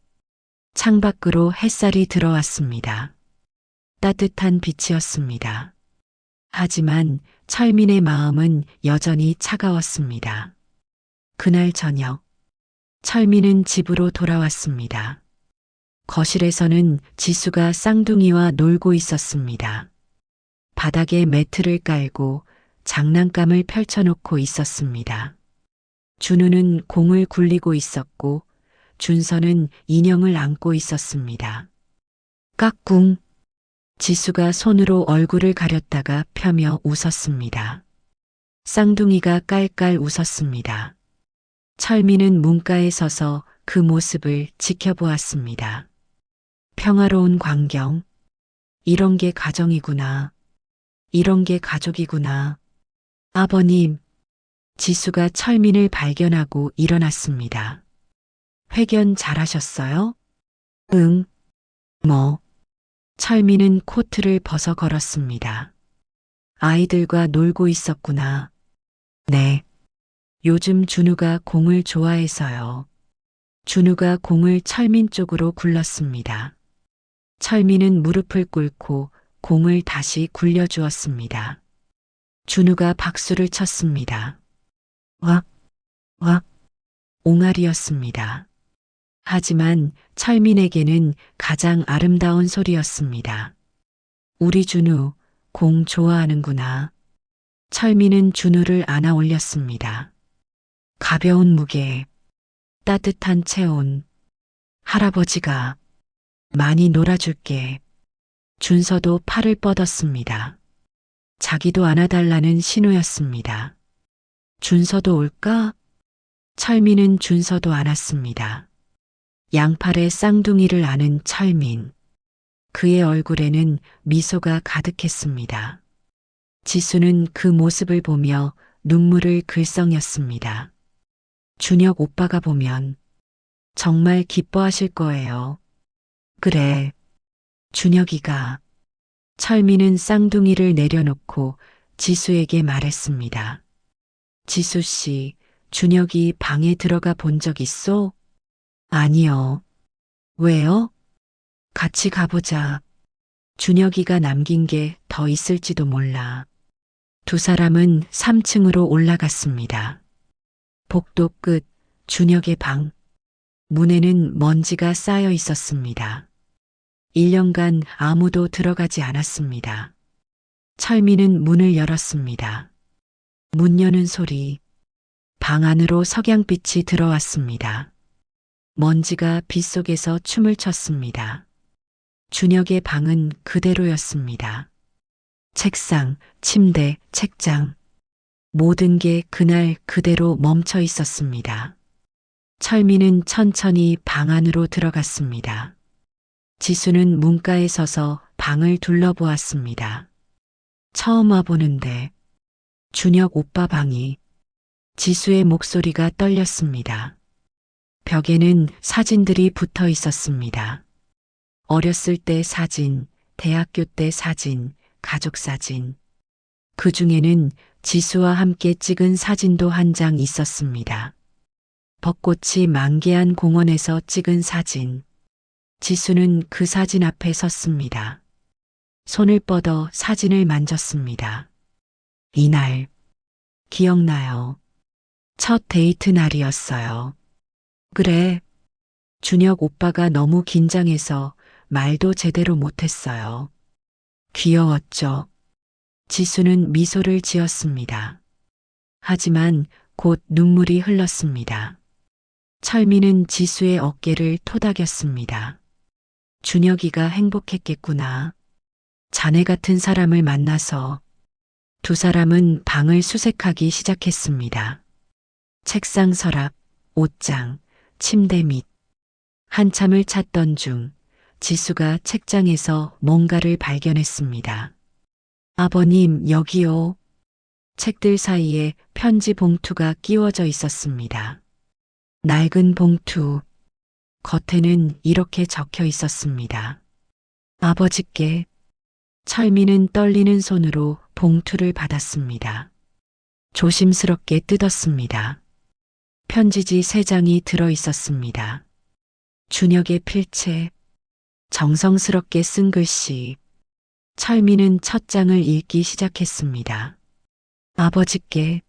창밖으로 햇살이 들어왔습니다. 따뜻한 빛이었습니다. 하지만 철민의 마음은 여전히 차가웠습니다. 그날 저녁, 철민은 집으로 돌아왔습니다. 거실에서는 지수가 쌍둥이와 놀고 있었습니다. 바닥에 매트를 깔고 장난감을 펼쳐놓고 있었습니다. 준우는 공을 굴리고 있었고 준서는 인형을 안고 있었습니다. 까꿍. 지수가 손으로 얼굴을 가렸다가 펴며 웃었습니다. 쌍둥이가 깔깔 웃었습니다. 철민은 문가에 서서 그 모습을 지켜보았습니다. 평화로운 광경. 이런 게 가정이구나. 이런 게 가족이구나. 아버님. 지수가 철민을 발견하고 일어났습니다. 회견 잘하셨어요? 응. 뭐. 철민은 코트를 벗어 걸었습니다. 아이들과 놀고 있었구나. 네. 요즘 준우가 공을 좋아해서요. 준우가 공을 철민 쪽으로 굴렀습니다. 철민은 무릎을 꿇고 공을 다시 굴려주었습니다. 준우가 박수를 쳤습니다. 왁, 왁, 옹알이였습니다. 하지만 철민에게는 가장 아름다운 소리였습니다. 우리 준우, 공 좋아하는구나. 철민은 준우를 안아 올렸습니다. 가벼운 무게, 따뜻한 체온. 할아버지가 많이 놀아줄게. 준서도 팔을 뻗었습니다. 자기도 안아달라는 신호였습니다. 준서도 올까? 철민은 준서도 안았습니다. 양팔에 쌍둥이를 안은 철민. 그의 얼굴에는 미소가 가득했습니다. 지수는 그 모습을 보며 눈물을 글썽였습니다. 준혁 오빠가 보면 정말 기뻐하실 거예요. 그래. 준혁이가. 철민은 쌍둥이를 내려놓고 지수에게 말했습니다. 지수 씨, 준혁이 방에 들어가 본 적 있어? 아니요. 왜요? 같이 가보자. 준혁이가 남긴 게 더 있을지도 몰라. 두 사람은 3층으로 올라갔습니다. 복도 끝, 준혁의 방. 문에는 먼지가 쌓여 있었습니다. 1년간 아무도 들어가지 않았습니다. 철민은 문을 열었습니다. 문 여는 소리. 방 안으로 석양빛이 들어왔습니다. 먼지가 빗속에서 춤을 췄습니다. 준혁의 방은 그대로였습니다. 책상, 침대, 책장. 모든 게 그날 그대로 멈춰 있었습니다. 철민은 천천히 방 안으로 들어갔습니다. 지수는 문가에 서서 방을 둘러보았습니다. 처음 와보는데 준혁 오빠 방이. 지수의 목소리가 떨렸습니다. 벽에는 사진들이 붙어 있었습니다. 어렸을 때 사진, 대학교 때 사진, 가족 사진. 그 중에는 지수와 함께 찍은 사진도 한 장 있었습니다. 벚꽃이 만개한 공원에서 찍은 사진. 지수는 그 사진 앞에 섰습니다. 손을 뻗어 사진을 만졌습니다. 이날, 기억나요. 첫 데이트 날이었어요. 그래. 준혁 오빠가 너무 긴장해서 말도 제대로 못했어요. 귀여웠죠. 지수는 미소를 지었습니다. 하지만 곧 눈물이 흘렀습니다. 철민은 지수의 어깨를 토닥였습니다. 준혁이가 행복했겠구나. 자네 같은 사람을 만나서. 두 사람은 방을 수색하기 시작했습니다. 책상 서랍, 옷장, 침대 밑. 한참을 찾던 중 지수가 책장에서 뭔가를 발견했습니다. 아버님, 여기요. 책들 사이에 편지 봉투가 끼워져 있었습니다. 낡은 봉투. 겉에는 이렇게 적혀 있었습니다. 아버지께. 철민은 떨리는 손으로 봉투를 받았습니다. 조심스럽게 뜯었습니다. 편지지 3장이 들어 있었습니다. 준혁의 필체, 정성스럽게 쓴 글씨. 철민은 첫 장을 읽기 시작했습니다. 아버지께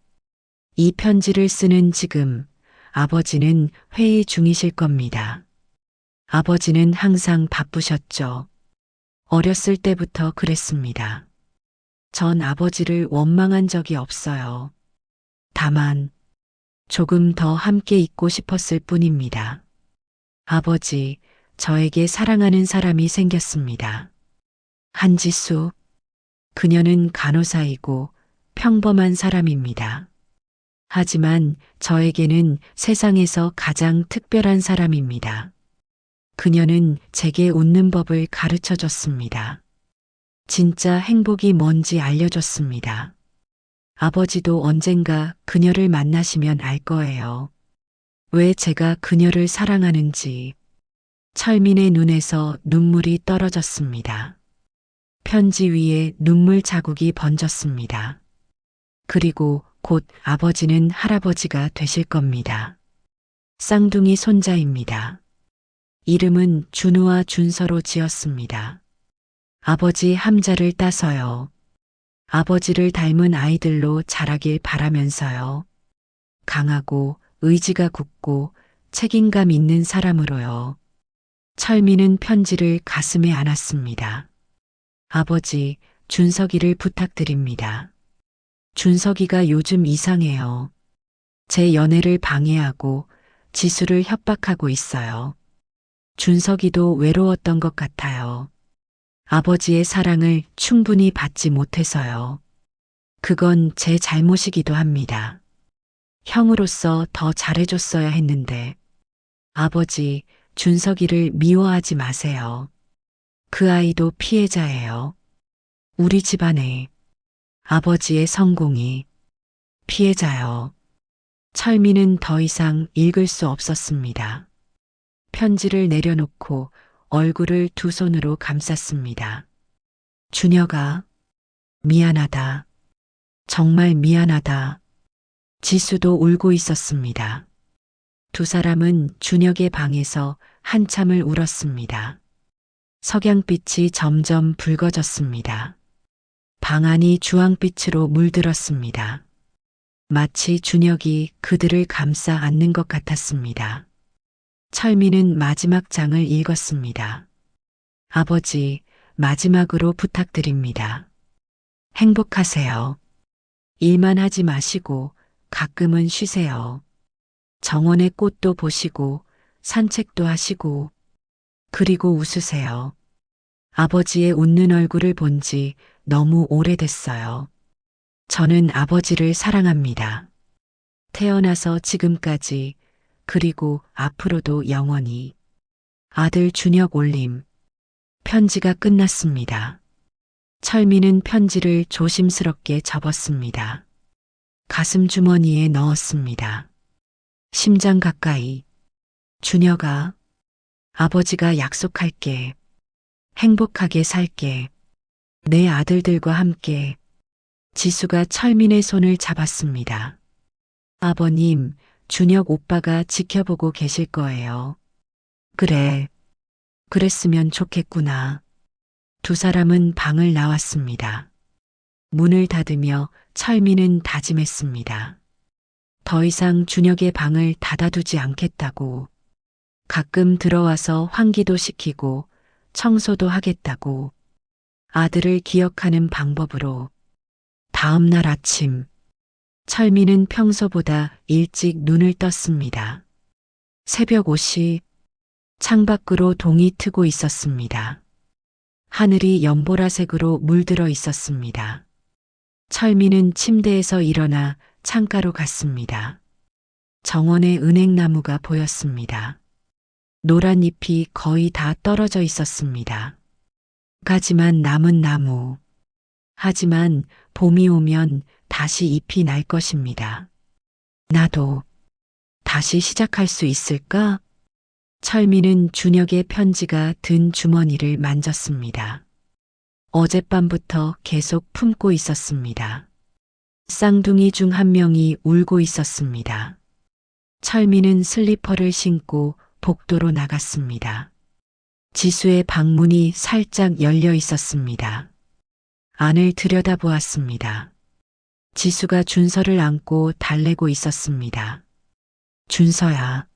이 편지를 쓰는 지금 아버지는 회의 중이실 겁니다. 아버지는 항상 바쁘셨죠. 어렸을 때부터 그랬습니다. 전 아버지를 원망한 적이 없어요. 다만 조금 더 함께 있고 싶었을 뿐입니다. 아버지, 저에게 사랑하는 사람이 생겼습니다. 한지수. 그녀는 간호사이고 평범한 사람입니다. 하지만 저에게는 세상에서 가장 특별한 사람입니다. 그녀는 제게 웃는 법을 가르쳐 줬습니다. 진짜 행복이 뭔지 알려줬습니다. 아버지도 언젠가 그녀를 만나시면 알 거예요. 왜 제가 그녀를 사랑하는지. 철민의 눈에서 눈물이 떨어졌습니다. 편지 위에 눈물 자국이 번졌습니다. 그리고 곧 아버지는 할아버지가 되실 겁니다. 쌍둥이 손자입니다. 이름은 준우와 준서로 지었습니다. 아버지 함자를 따서요. 아버지를 닮은 아이들로 자라길 바라면서요. 강하고 의지가 굳고 책임감 있는 사람으로요. 철민은 편지를 가슴에 안았습니다. 아버지, 준석이를 부탁드립니다. 준석이가 요즘 이상해요. 제 연애를 방해하고 지수를 협박하고 있어요. 준석이도 외로웠던 것 같아요. 아버지의 사랑을 충분히 받지 못해서요. 그건 제 잘못이기도 합니다. 형으로서 더 잘해줬어야 했는데. 아버지, 준석이를 미워하지 마세요. 그 아이도 피해자예요. 우리 집안에 아버지의 성공이 피해자요. 철민은 더 이상 읽을 수 없었습니다. 편지를 내려놓고 얼굴을 두 손으로 감쌌습니다. 준혁아, 미안하다. 정말 미안하다. 지수도 울고 있었습니다. 두 사람은 준혁의 방에서 한참을 울었습니다. 석양빛이 점점 붉어졌습니다. 방 안이 주황빛으로 물들었습니다. 마치 준혁이 그들을 감싸 안는 것 같았습니다. 철민은 마지막 장을 읽었습니다. 아버지, 마지막으로 부탁드립니다. 행복하세요. 일만 하지 마시고 가끔은 쉬세요. 정원의 꽃도 보시고 산책도 하시고 그리고 웃으세요. 아버지의 웃는 얼굴을 본 지 너무 오래됐어요. 저는 아버지를 사랑합니다. 태어나서 지금까지 그리고 앞으로도 영원히. 아들 준혁 올림. 편지가 끝났습니다. 철민은 편지를 조심스럽게 접었습니다. 가슴 주머니에 넣었습니다. 심장 가까이. 준혁아, 아버지가 약속할게. 행복하게 살게. 내 아들들과 함께. 지수가 철민의 손을 잡았습니다. 아버님, 준혁 오빠가 지켜보고 계실 거예요. 그래. 그랬으면 좋겠구나. 두 사람은 방을 나왔습니다. 문을 닫으며 철민은 다짐했습니다. 더 이상 준혁의 방을 닫아두지 않겠다고. 가끔 들어와서 환기도 시키고 청소도 하겠다고. 아들을 기억하는 방법으로. 다음 날 아침, 철민은 평소보다 일찍 눈을 떴습니다. 새벽 5시, 창밖으로 동이 트고 있었습니다. 하늘이 연보라색으로 물들어 있었습니다. 철민은 침대에서 일어나 창가로 갔습니다. 정원에 은행나무가 보였습니다. 노란 잎이 거의 다 떨어져 있었습니다. 가지만 남은 나무. 하지만 봄이 오면 다시 잎이 날 것입니다. 나도 다시 시작할 수 있을까? 철민은 준혁의 편지가 든 주머니를 만졌습니다. 어젯밤부터 계속 품고 있었습니다. 쌍둥이 중 한 명이 울고 있었습니다. 철민은 슬리퍼를 신고 복도로 나갔습니다. 지수의 방문이 살짝 열려 있었습니다. 안을 들여다보았습니다. 지수가 준서를 안고 달래고 있었습니다. 준서야,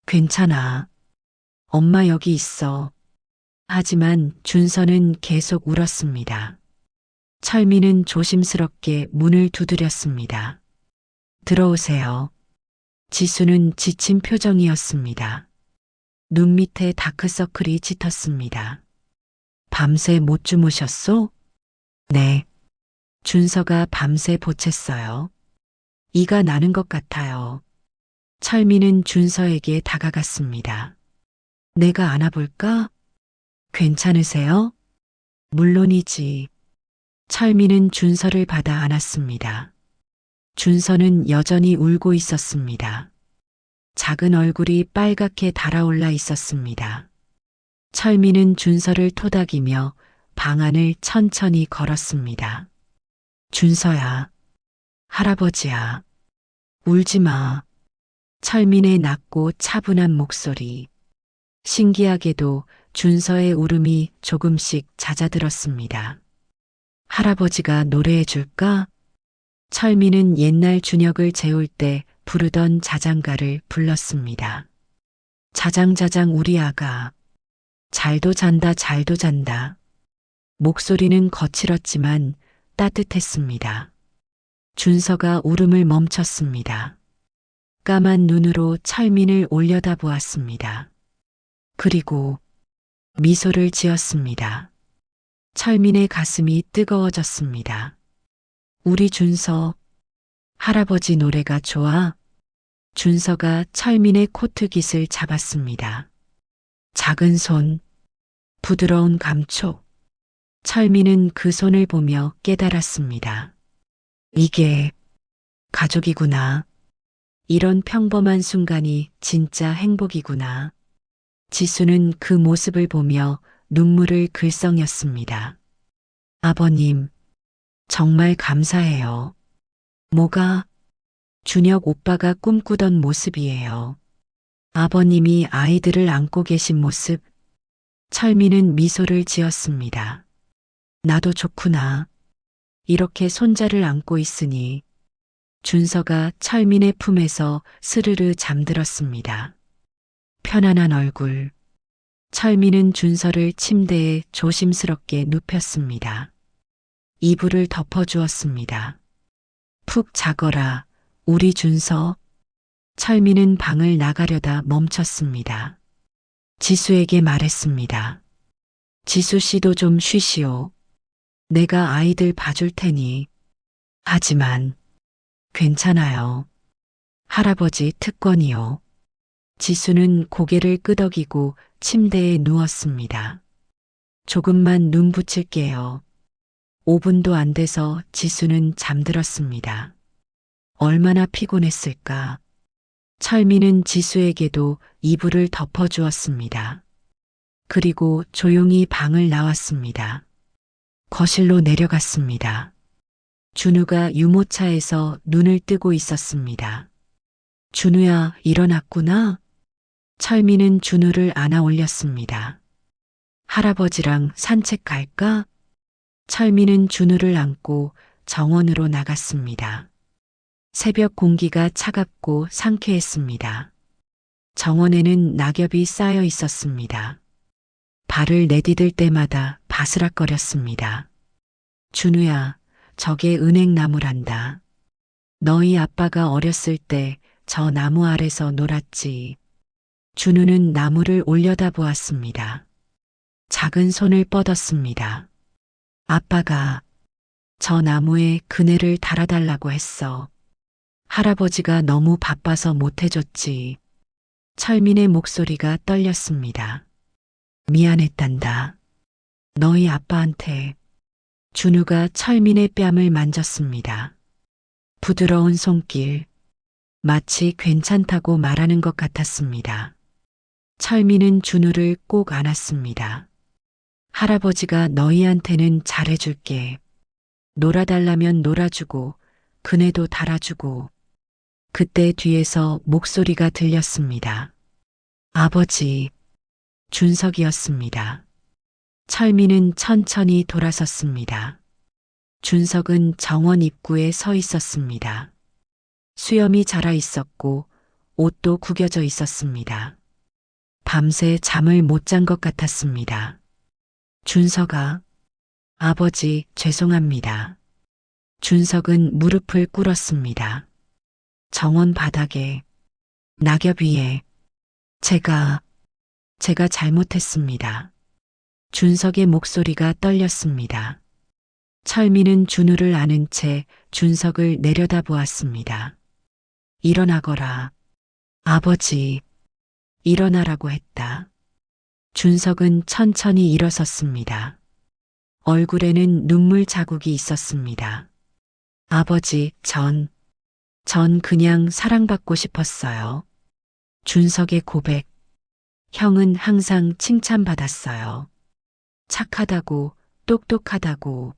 괜찮아. 엄마 여기 있어. 하지만 준서는 계속 울었습니다. 철민은 조심스럽게 문을 두드렸습니다. 들어오세요. 지수는 지친 표정이었습니다. 눈 밑에 다크서클이 짙었습니다. 밤새 못 주무셨소? 네. 준서가 밤새 보챘어요. 이가 나는 것 같아요. 철민은 준서에게 다가갔습니다. 내가 안아볼까? 괜찮으세요? 물론이지. 철민은 준서를 받아 안았습니다. 준서는 여전히 울고 있었습니다. 작은 얼굴이 빨갛게 달아올라 있었습니다. 철민은 준서를 토닥이며 방 안을 천천히 걸었습니다. 준서야, 할아버지야, 울지 마. 철민의 낮고 차분한 목소리. 신기하게도 준서의 울음이 조금씩 잦아들었습니다. 할아버지가 노래해 줄까? 철민은 옛날 준혁을 재울 때 부르던 자장가를 불렀습니다. 자장자장 우리 아가. 잘도 잔다 잘도 잔다. 목소리는 거칠었지만 따뜻했습니다. 준서가 울음을 멈췄습니다. 까만 눈으로 철민을 올려다보았습니다. 그리고 미소를 지었습니다. 철민의 가슴이 뜨거워졌습니다. 우리 준서, 할아버지 노래가 좋아? 준서가 철민의 코트깃을 잡았습니다. 작은 손, 부드러운 감촉. 철민은 그 손을 보며 깨달았습니다. 이게 가족이구나. 이런 평범한 순간이 진짜 행복이구나. 지수는 그 모습을 보며 눈물을 글썽였습니다. 아버님, 정말 감사해요. 뭐가? 준혁 오빠가 꿈꾸던 모습이에요. 아버님이 아이들을 안고 계신 모습. 철민은 미소를 지었습니다. 나도 좋구나. 이렇게 손자를 안고 있으니. 준서가 철민의 품에서 스르르 잠들었습니다. 편안한 얼굴. 철민은 준서를 침대에 조심스럽게 눕혔습니다. 이불을 덮어주었습니다. 푹 자거라, 우리 준서. 철민은 방을 나가려다 멈췄습니다. 지수에게 말했습니다. 지수 씨도 좀 쉬시오. 내가 아이들 봐줄 테니. 하지만 괜찮아요. 할아버지 특권이요. 지수는 고개를 끄덕이고 침대에 누웠습니다. 조금만 눈 붙일게요. 5분도 안 돼서 지수는 잠들었습니다. 얼마나 피곤했을까. 철민은 지수에게도 이불을 덮어주었습니다. 그리고 조용히 방을 나왔습니다. 거실로 내려갔습니다. 준우가 유모차에서 눈을 뜨고 있었습니다. 준우야, 일어났구나. 철민은 준우를 안아 올렸습니다. 할아버지랑 산책 갈까? 철민은 준우를 안고 정원으로 나갔습니다. 새벽 공기가 차갑고 상쾌했습니다. 정원에는 낙엽이 쌓여 있었습니다. 발을 내디딜 때마다 바스락거렸습니다. 준우야, 저게 은행나무란다. 너희 아빠가 어렸을 때 저 나무 아래서 놀았지. 준우는 나무를 올려다보았습니다. 작은 손을 뻗었습니다. 아빠가 저 나무에 그네를 달아달라고 했어. 할아버지가 너무 바빠서 못해줬지. 철민의 목소리가 떨렸습니다. 미안했단다. 너희 아빠한테. 준우가 철민의 뺨을 만졌습니다. 부드러운 손길. 마치 괜찮다고 말하는 것 같았습니다. 철민은 준우를 꼭 안았습니다. 할아버지가 너희한테는 잘해줄게. 놀아달라면 놀아주고 그네도 달아주고. 그때 뒤에서 목소리가 들렸습니다. 아버지, 준석이었습니다. 철민은 천천히 돌아섰습니다. 준석은 정원 입구에 서 있었습니다. 수염이 자라 있었고 옷도 구겨져 있었습니다. 밤새 잠을 못 잔 것 같았습니다. 준석아, 아버지 죄송합니다. 준석은 무릎을 꿇었습니다. 정원 바닥에, 낙엽 위에, 제가 잘못했습니다. 준석의 목소리가 떨렸습니다. 철민은 준우를 아는 채 준석을 내려다보았습니다. 일어나거라. 아버지, 일어나라고 했다. 준석은 천천히 일어섰습니다. 얼굴에는 눈물 자국이 있었습니다. 아버지, 전 그냥 사랑받고 싶었어요. 준석의 고백. 형은 항상 칭찬받았어요. 착하다고, 똑똑하다고.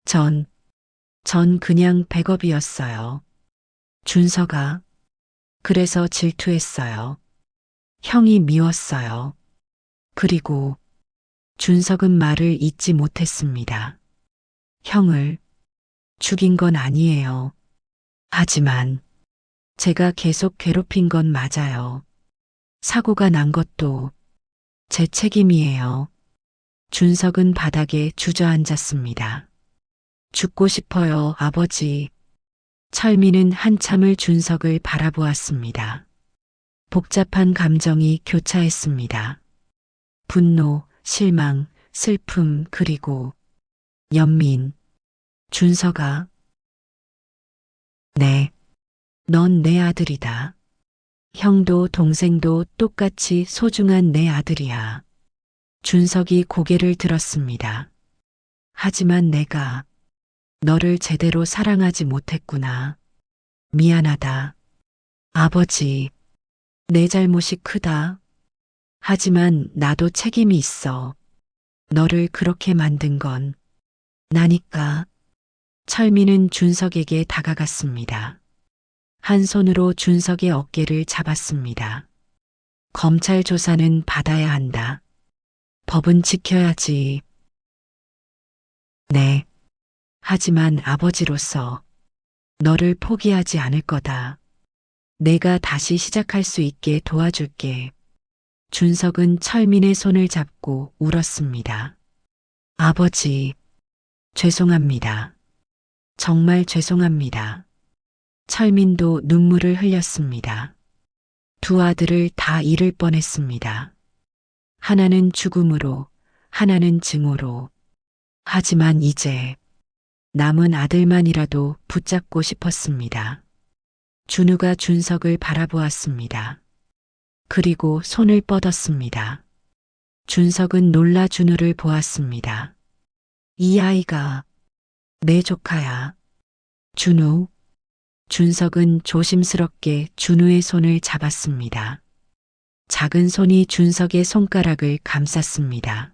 전 그냥 백업이었어요. 준석아, 그래서 질투했어요. 형이 미웠어요. 그리고 준석은 말을 잇지 못했습니다. 형을 죽인 건 아니에요. 하지만 제가 계속 괴롭힌 건 맞아요. 사고가 난 것도 제 책임이에요. 준석은 바닥에 주저앉았습니다. 죽고 싶어요, 아버지. 철민은 한참을 준석을 바라보았습니다. 복잡한 감정이 교차했습니다. 분노, 실망, 슬픔, 그리고 연민. 준석아. 네, 넌 내 아들이다. 형도 동생도 똑같이 소중한 내 아들이야. 준석이 고개를 들었습니다. 하지만 내가 너를 제대로 사랑하지 못했구나. 미안하다. 아버지, 내 잘못이 크다. 하지만 나도 책임이 있어. 너를 그렇게 만든 건 나니까. 철민은 준석에게 다가갔습니다. 한 손으로 준석의 어깨를 잡았습니다. 검찰 조사는 받아야 한다. 법은 지켜야지. 네. 하지만 아버지로서 너를 포기하지 않을 거다. 내가 다시 시작할 수 있게 도와줄게. 준석은 철민의 손을 잡고 울었습니다. 아버지, 죄송합니다. 정말 죄송합니다. 철민도 눈물을 흘렸습니다. 두 아들을 다 잃을 뻔했습니다. 하나는 죽음으로, 하나는 증오로. 하지만 이제 남은 아들만이라도 붙잡고 싶었습니다. 준우가 준석을 바라보았습니다. 그리고 손을 뻗었습니다. 준석은 놀라 준우를 보았습니다. 이 아이가 내 조카야. 준우. 준석은 조심스럽게 준우의 손을 잡았습니다. 작은 손이 준석의 손가락을 감쌌습니다.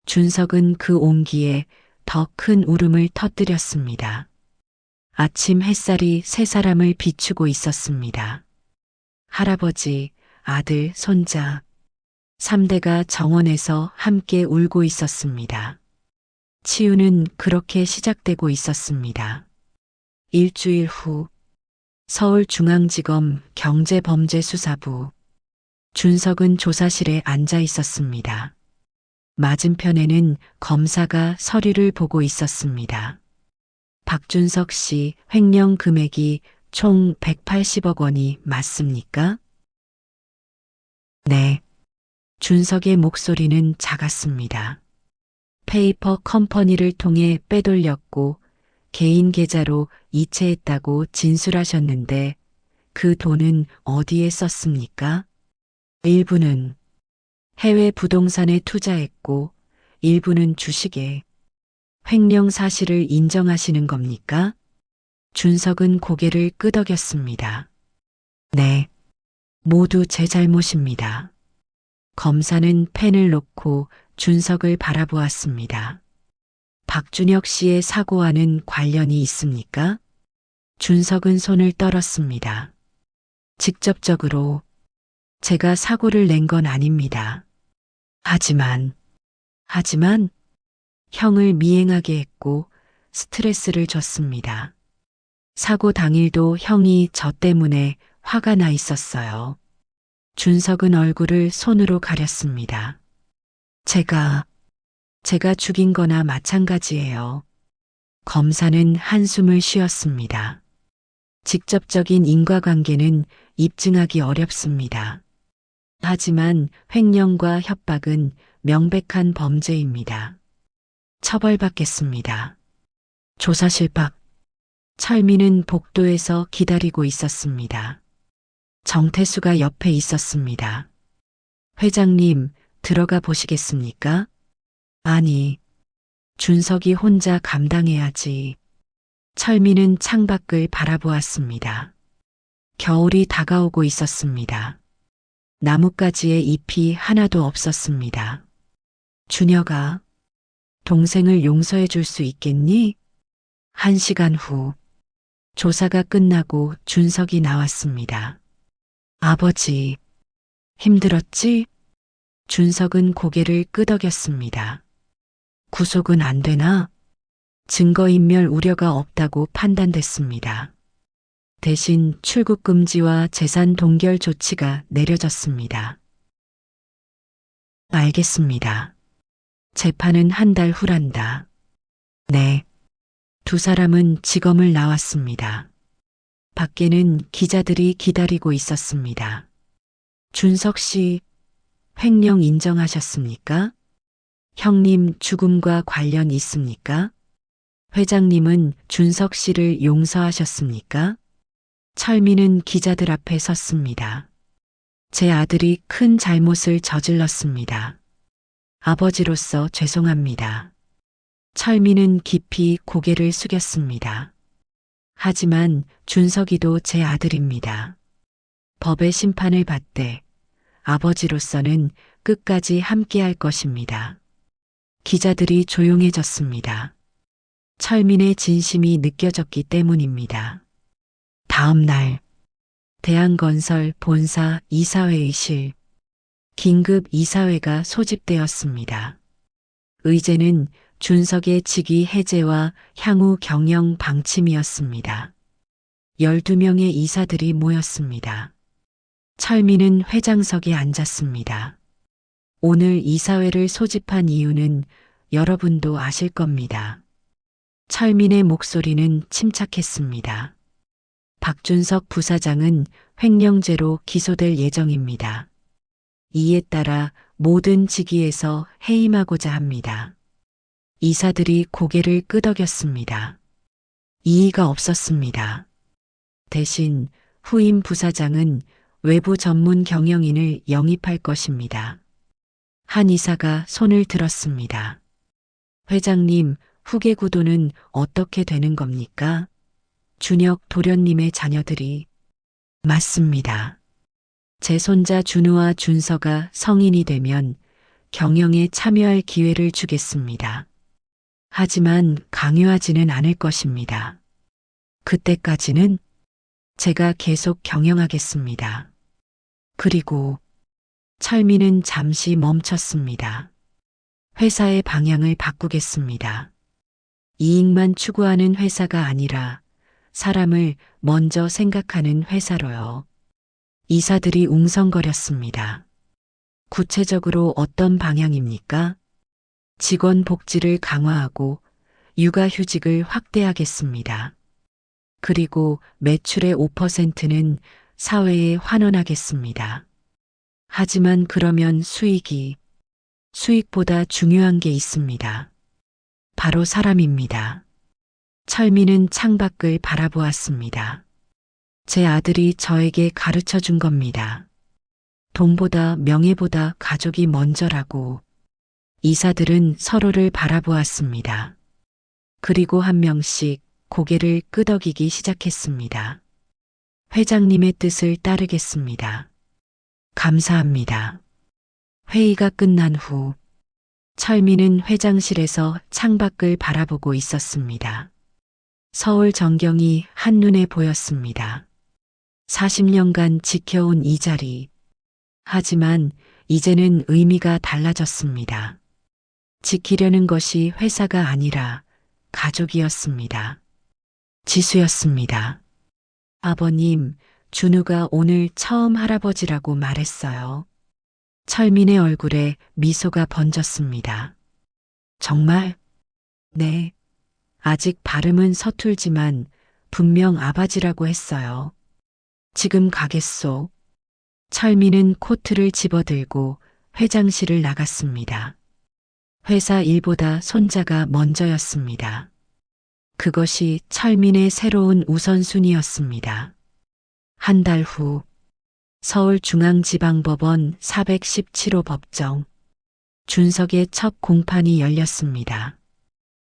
준석은 그 온기에 더 큰 울음을 터뜨렸습니다. 아침 햇살이 세 사람을 비추고 있었습니다. 할아버지, 아들, 손자. 3대가 정원에서 함께 울고 있었습니다. 치유는 그렇게 시작되고 있었습니다. 일주일 후 서울중앙지검 경제범죄수사부. 준석은 조사실에 앉아 있었습니다. 맞은편에는 검사가 서류를 보고 있었습니다. 박준석 씨 횡령 금액이 총 180억 원이 맞습니까? 네. 준석의 목소리는 작았습니다. 페이퍼 컴퍼니를 통해 빼돌렸고 개인 계좌로 이체했다고 진술하셨는데 그 돈은 어디에 썼습니까? 일부는 해외 부동산에 투자했고 일부는 주식에. 횡령 사실을 인정하시는 겁니까? 준석은 고개를 끄덕였습니다. 네, 모두 제 잘못입니다. 검사는 펜을 놓고 준석을 바라보았습니다. 박준혁 씨의 사고와는 관련이 있습니까? 준석은 손을 떨었습니다. 직접적으로 제가 사고를 낸 건 아닙니다. 하지만 형을 미행하게 했고 스트레스를 줬습니다. 사고 당일도 형이 저 때문에 화가 나 있었어요. 준석은 얼굴을 손으로 가렸습니다. 제가 죽인 거나 마찬가지예요. 검사는 한숨을 쉬었습니다. 직접적인 인과관계는 입증하기 어렵습니다. 하지만 횡령과 협박은 명백한 범죄입니다. 처벌받겠습니다. 조사실 밖. 철민은 복도에서 기다리고 있었습니다. 정태수가 옆에 있었습니다. 회장님, 들어가 보시겠습니까? 아니, 준석이 혼자 감당해야지. 철민은 창밖을 바라보았습니다. 겨울이 다가오고 있었습니다. 나뭇가지에 잎이 하나도 없었습니다. 준혁아, 동생을 용서해 줄 수 있겠니? 1시간 후, 조사가 끝나고 준석이 나왔습니다. 아버지, 힘들었지? 준석은 고개를 끄덕였습니다. 구속은 안 되나? 증거인멸 우려가 없다고 판단됐습니다. 대신 출국 금지와 재산 동결 조치가 내려졌습니다. 알겠습니다. 재판은 한 달 후란다. 네. 두 사람은 지검을 나왔습니다. 밖에는 기자들이 기다리고 있었습니다. 준석 씨, 횡령 인정하셨습니까? 형님 죽음과 관련 있습니까? 회장님은 준석 씨를 용서하셨습니까? 철민은 기자들 앞에 섰습니다. 제 아들이 큰 잘못을 저질렀습니다. 아버지로서 죄송합니다. 철민은 깊이 고개를 숙였습니다. 하지만 준석이도 제 아들입니다. 법의 심판을 받되 아버지로서는 끝까지 함께할 것입니다. 기자들이 조용해졌습니다. 철민의 진심이 느껴졌기 때문입니다. 다음 날, 대한건설 본사 이사회의실, 긴급 이사회가 소집되었습니다. 의제는 준석의 직위 해제와 향후 경영 방침이었습니다. 12명의 이사들이 모였습니다. 철민은 회장석에 앉았습니다. 오늘 이사회를 소집한 이유는 여러분도 아실 겁니다. 철민의 목소리는 침착했습니다. 박준석 부사장은 횡령죄로 기소될 예정입니다. 이에 따라 모든 직위에서 해임하고자 합니다. 이사들이 고개를 끄덕였습니다. 이의가 없었습니다. 대신 후임 부사장은 외부 전문 경영인을 영입할 것입니다. 한 이사가 손을 들었습니다. 회장님, 후계 구도는 어떻게 되는 겁니까? 준혁 도련님의 자녀들이. 맞습니다. 제 손자 준우와 준서가 성인이 되면 경영에 참여할 기회를 주겠습니다. 하지만 강요하지는 않을 것입니다. 그때까지는 제가 계속 경영하겠습니다. 그리고 철민은 잠시 멈췄습니다. 회사의 방향을 바꾸겠습니다. 이익만 추구하는 회사가 아니라 사람을 먼저 생각하는 회사로요. 이사들이 웅성거렸습니다. 구체적으로 어떤 방향입니까? 직원 복지를 강화하고 육아휴직을 확대하겠습니다. 그리고 매출의 5%는 사회에 환원하겠습니다. 하지만 그러면 수익보다 중요한 게 있습니다. 바로 사람입니다. 철민은 창밖을 바라보았습니다. 제 아들이 저에게 가르쳐 준 겁니다. 돈보다 명예보다 가족이 먼저라고. 이사들은 서로를 바라보았습니다. 그리고 한 명씩 고개를 끄덕이기 시작했습니다. 회장님의 뜻을 따르겠습니다. 감사합니다. 회의가 끝난 후 철민은 회장실에서 창밖을 바라보고 있었습니다. 서울 전경이 한눈에 보였습니다. 40년간 지켜온 이 자리. 하지만 이제는 의미가 달라졌습니다. 지키려는 것이 회사가 아니라 가족이었습니다. 지수였습니다. 아버님, 준우가 오늘 처음 할아버지라고 말했어요. 철민의 얼굴에 미소가 번졌습니다. 정말? 네. 아직 발음은 서툴지만 분명 아바지라고 했어요. 지금 가겠소. 철민은 코트를 집어들고 회장실을 나갔습니다. 회사 일보다 손자가 먼저였습니다. 그것이 철민의 새로운 우선순위였습니다. 한 달 후 서울중앙지방법원 417호 법정 준석의 첫 공판이 열렸습니다.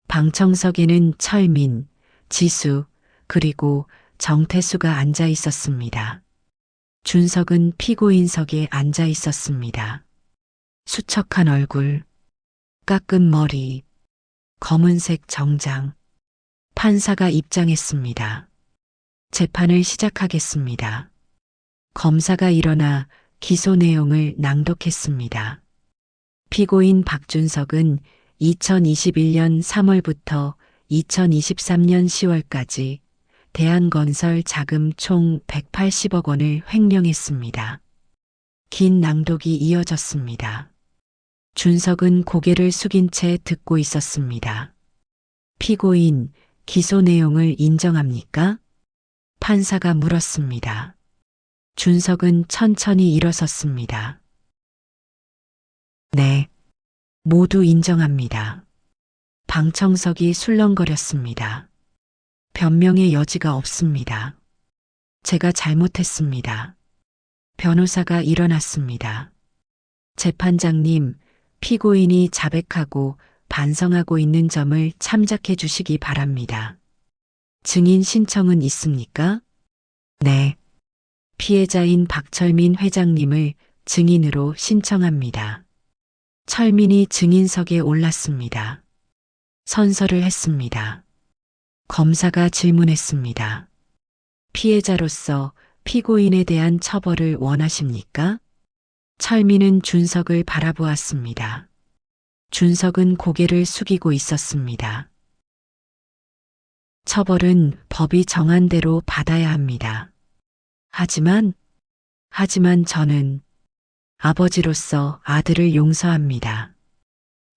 방청석에는 철민, 지수, 그리고 정태수가 앉아 있었습니다. 준석은 피고인석에 앉아 있었습니다. 수척한 얼굴, 깎은 머리, 검은색 정장. 판사가 입장했습니다. 재판을 시작하겠습니다. 검사가 일어나 기소 내용을 낭독했습니다. 피고인 박준석은 2021년 3월부터 2023년 10월까지 대한건설 자금 총 180억 원을 횡령했습니다. 긴 낭독이 이어졌습니다. 준석은 고개를 숙인 채 듣고 있었습니다. 피고인, 기소 내용을 인정합니까? 판사가 물었습니다. 준석은 천천히 일어섰습니다. 네, 모두 인정합니다. 방청석이 술렁거렸습니다. 변명의 여지가 없습니다. 제가 잘못했습니다. 변호사가 일어났습니다. 재판장님, 피고인이 자백하고 반성하고 있는 점을 참작해 주시기 바랍니다. 증인 신청은 있습니까? 네. 피해자인 박철민 회장님을 증인으로 신청합니다. 철민이 증인석에 올랐습니다. 선서를 했습니다. 검사가 질문했습니다. 피해자로서 피고인에 대한 처벌을 원하십니까? 철민은 준석을 바라보았습니다. 준석은 고개를 숙이고 있었습니다. 처벌은 법이 정한 대로 받아야 합니다. 하지만 저는 아버지로서 아들을 용서합니다.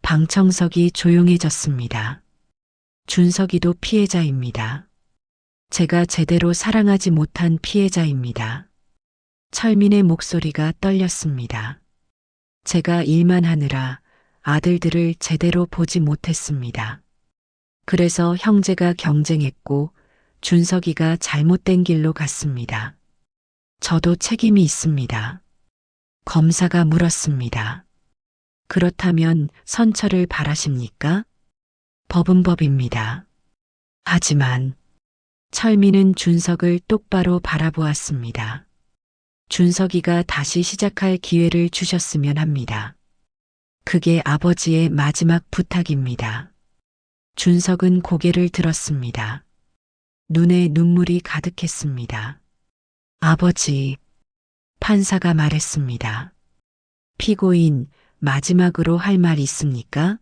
방청석이 조용해졌습니다. 준석이도 피해자입니다. 제가 제대로 사랑하지 못한 피해자입니다. 철민의 목소리가 떨렸습니다. 제가 일만 하느라 아들들을 제대로 보지 못했습니다. 그래서 형제가 경쟁했고 준석이가 잘못된 길로 갔습니다. 저도 책임이 있습니다. 검사가 물었습니다. 그렇다면 선처를 바라십니까? 법은 법입니다. 하지만 철민은 준석을 똑바로 바라보았습니다. 준석이가 다시 시작할 기회를 주셨으면 합니다. 그게 아버지의 마지막 부탁입니다. 준석은 고개를 들었습니다. 눈에 눈물이 가득했습니다. 아버지, 판사가 말했습니다. 피고인, 마지막으로 할 말 있습니까?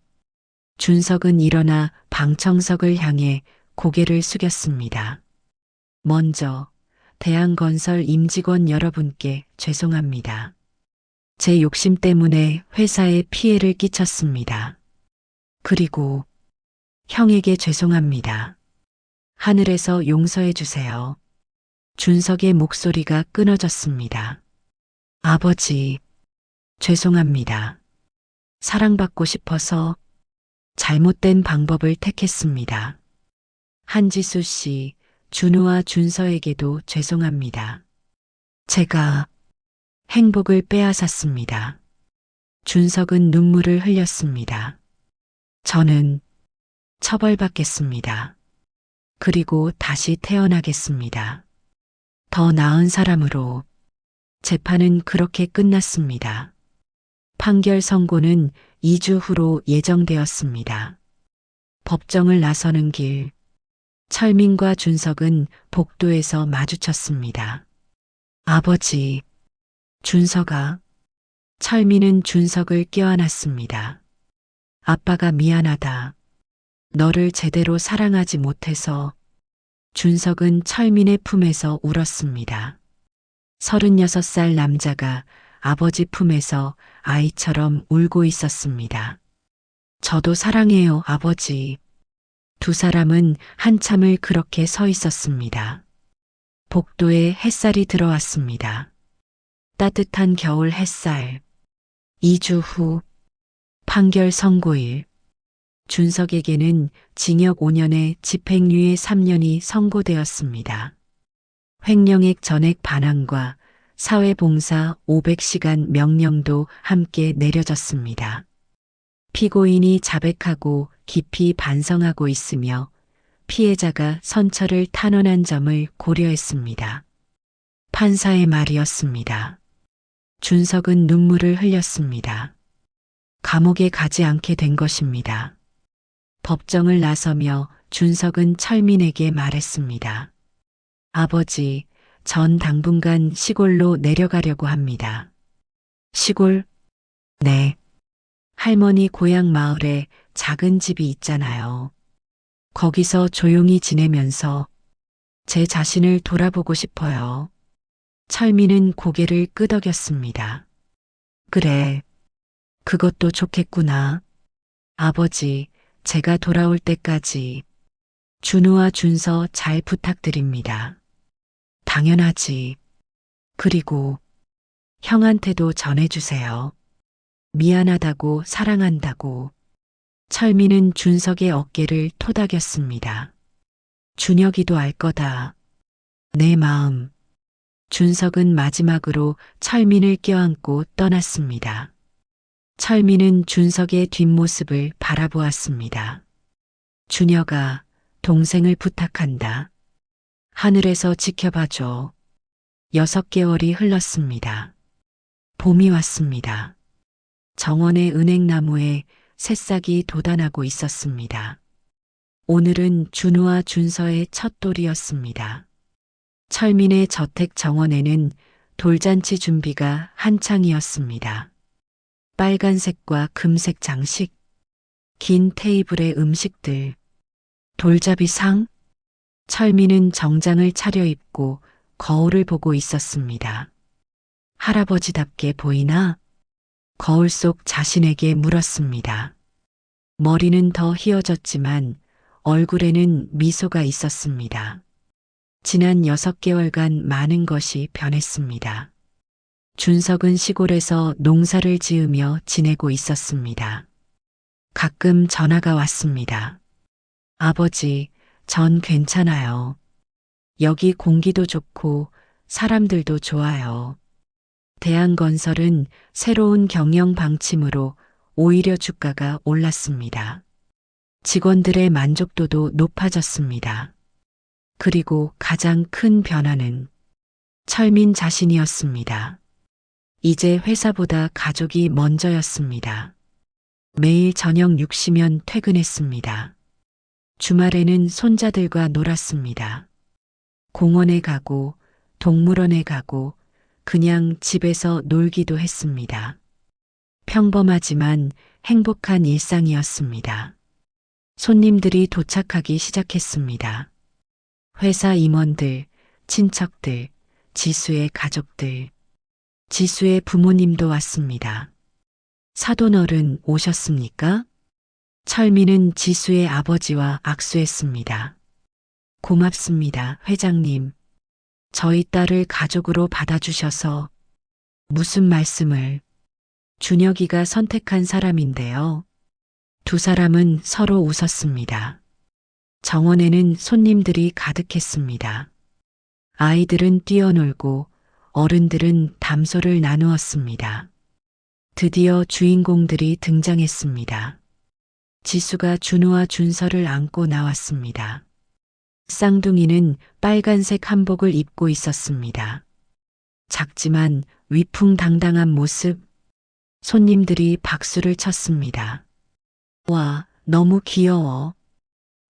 준석은 일어나 방청석을 향해 고개를 숙였습니다. 먼저 대한건설 임직원 여러분께 죄송합니다. 제 욕심 때문에 회사에 피해를 끼쳤습니다. 그리고 형에게 죄송합니다. 하늘에서 용서해 주세요. 준석의 목소리가 끊어졌습니다. 아버지, 죄송합니다. 사랑받고 싶어서 잘못된 방법을 택했습니다. 한지수 씨, 준우와 준서에게도 죄송합니다. 제가 행복을 빼앗았습니다. 준석은 눈물을 흘렸습니다. 저는 처벌받겠습니다. 그리고 다시 태어나겠습니다. 더 나은 사람으로. 재판은 그렇게 끝났습니다. 판결 선고는 2주 후로 예정되었습니다. 법정을 나서는 길, 철민과 준석은 복도에서 마주쳤습니다. 아버지, 준석아. 철민은 준석을 껴안았습니다. 아빠가 미안하다. 너를 제대로 사랑하지 못해서. 준석은 철민의 품에서 울었습니다. 36살 남자가 아버지 품에서 아이처럼 울고 있었습니다. 저도 사랑해요, 아버지. 두 사람은 한참을 그렇게 서 있었습니다. 복도에 햇살이 들어왔습니다. 따뜻한 겨울 햇살. 2주 후 판결 선고일. 준석에게는 징역 5년에 집행유예 3년이 선고되었습니다. 횡령액 전액 반환과 사회봉사 500시간 명령도 함께 내려졌습니다. 피고인이 자백하고 깊이 반성하고 있으며 피해자가 선처를 탄원한 점을 고려했습니다. 판사의 말이었습니다. 준석은 눈물을 흘렸습니다. 감옥에 가지 않게 된 것입니다. 법정을 나서며 준석은 철민에게 말했습니다. 아버지, 전 당분간 시골로 내려가려고 합니다. 시골? 네. 할머니 고향 마을에 작은 집이 있잖아요. 거기서 조용히 지내면서 제 자신을 돌아보고 싶어요. 철민은 고개를 끄덕였습니다. 그래. 그것도 좋겠구나. 아버지, 제가 돌아올 때까지 준우와 준서 잘 부탁드립니다. 당연하지. 그리고 형한테도 전해주세요. 미안하다고 사랑한다고. 철민은 준석의 어깨를 토닥였습니다. 준혁이도 알 거다. 내 마음. 준석은 마지막으로 철민을 껴안고 떠났습니다. 철민은 준석의 뒷모습을 바라보았습니다. 준혁아, 동생을 부탁한다. 하늘에서 지켜봐줘. 6개월이 흘렀습니다. 봄이 왔습니다. 정원의 은행나무에 새싹이 돋아나고 있었습니다. 오늘은 준우와 준서의 첫 돌이었습니다. 철민의 저택 정원에는 돌잔치 준비가 한창이었습니다. 빨간색과 금색 장식, 긴 테이블에 음식들, 돌잡이상. 철민은 정장을 차려입고 거울을 보고 있었습니다. 할아버지답게 보이나? 거울 속 자신에게 물었습니다. 머리는 더 휘어졌지만 얼굴에는 미소가 있었습니다. 지난 6개월간 많은 것이 변했습니다. 준석은 시골에서 농사를 지으며 지내고 있었습니다. 가끔 전화가 왔습니다. 아버지, 전 괜찮아요. 여기 공기도 좋고 사람들도 좋아요. 대한건설은 새로운 경영 방침으로 오히려 주가가 올랐습니다. 직원들의 만족도도 높아졌습니다. 그리고 가장 큰 변화는 철민 자신이었습니다. 이제 회사보다 가족이 먼저였습니다. 매일 저녁 6시면 퇴근했습니다. 주말에는 손자들과 놀았습니다. 공원에 가고 동물원에 가고 그냥 집에서 놀기도 했습니다. 평범하지만 행복한 일상이었습니다. 손님들이 도착하기 시작했습니다. 회사 임원들, 친척들, 지수의 가족들, 지수의 부모님도 왔습니다. 사돈어른 오셨습니까? 철민은 지수의 아버지와 악수했습니다. 고맙습니다, 회장님. 저희 딸을 가족으로 받아주셔서. 무슨 말씀을. 준혁이가 선택한 사람인데요. 두 사람은 서로 웃었습니다. 정원에는 손님들이 가득했습니다. 아이들은 뛰어놀고 어른들은 담소를 나누었습니다. 드디어 주인공들이 등장했습니다. 지수가 준우와 준서를 안고 나왔습니다. 쌍둥이는 빨간색 한복을 입고 있었습니다. 작지만 위풍당당한 모습. 손님들이 박수를 쳤습니다. 와, 너무 귀여워.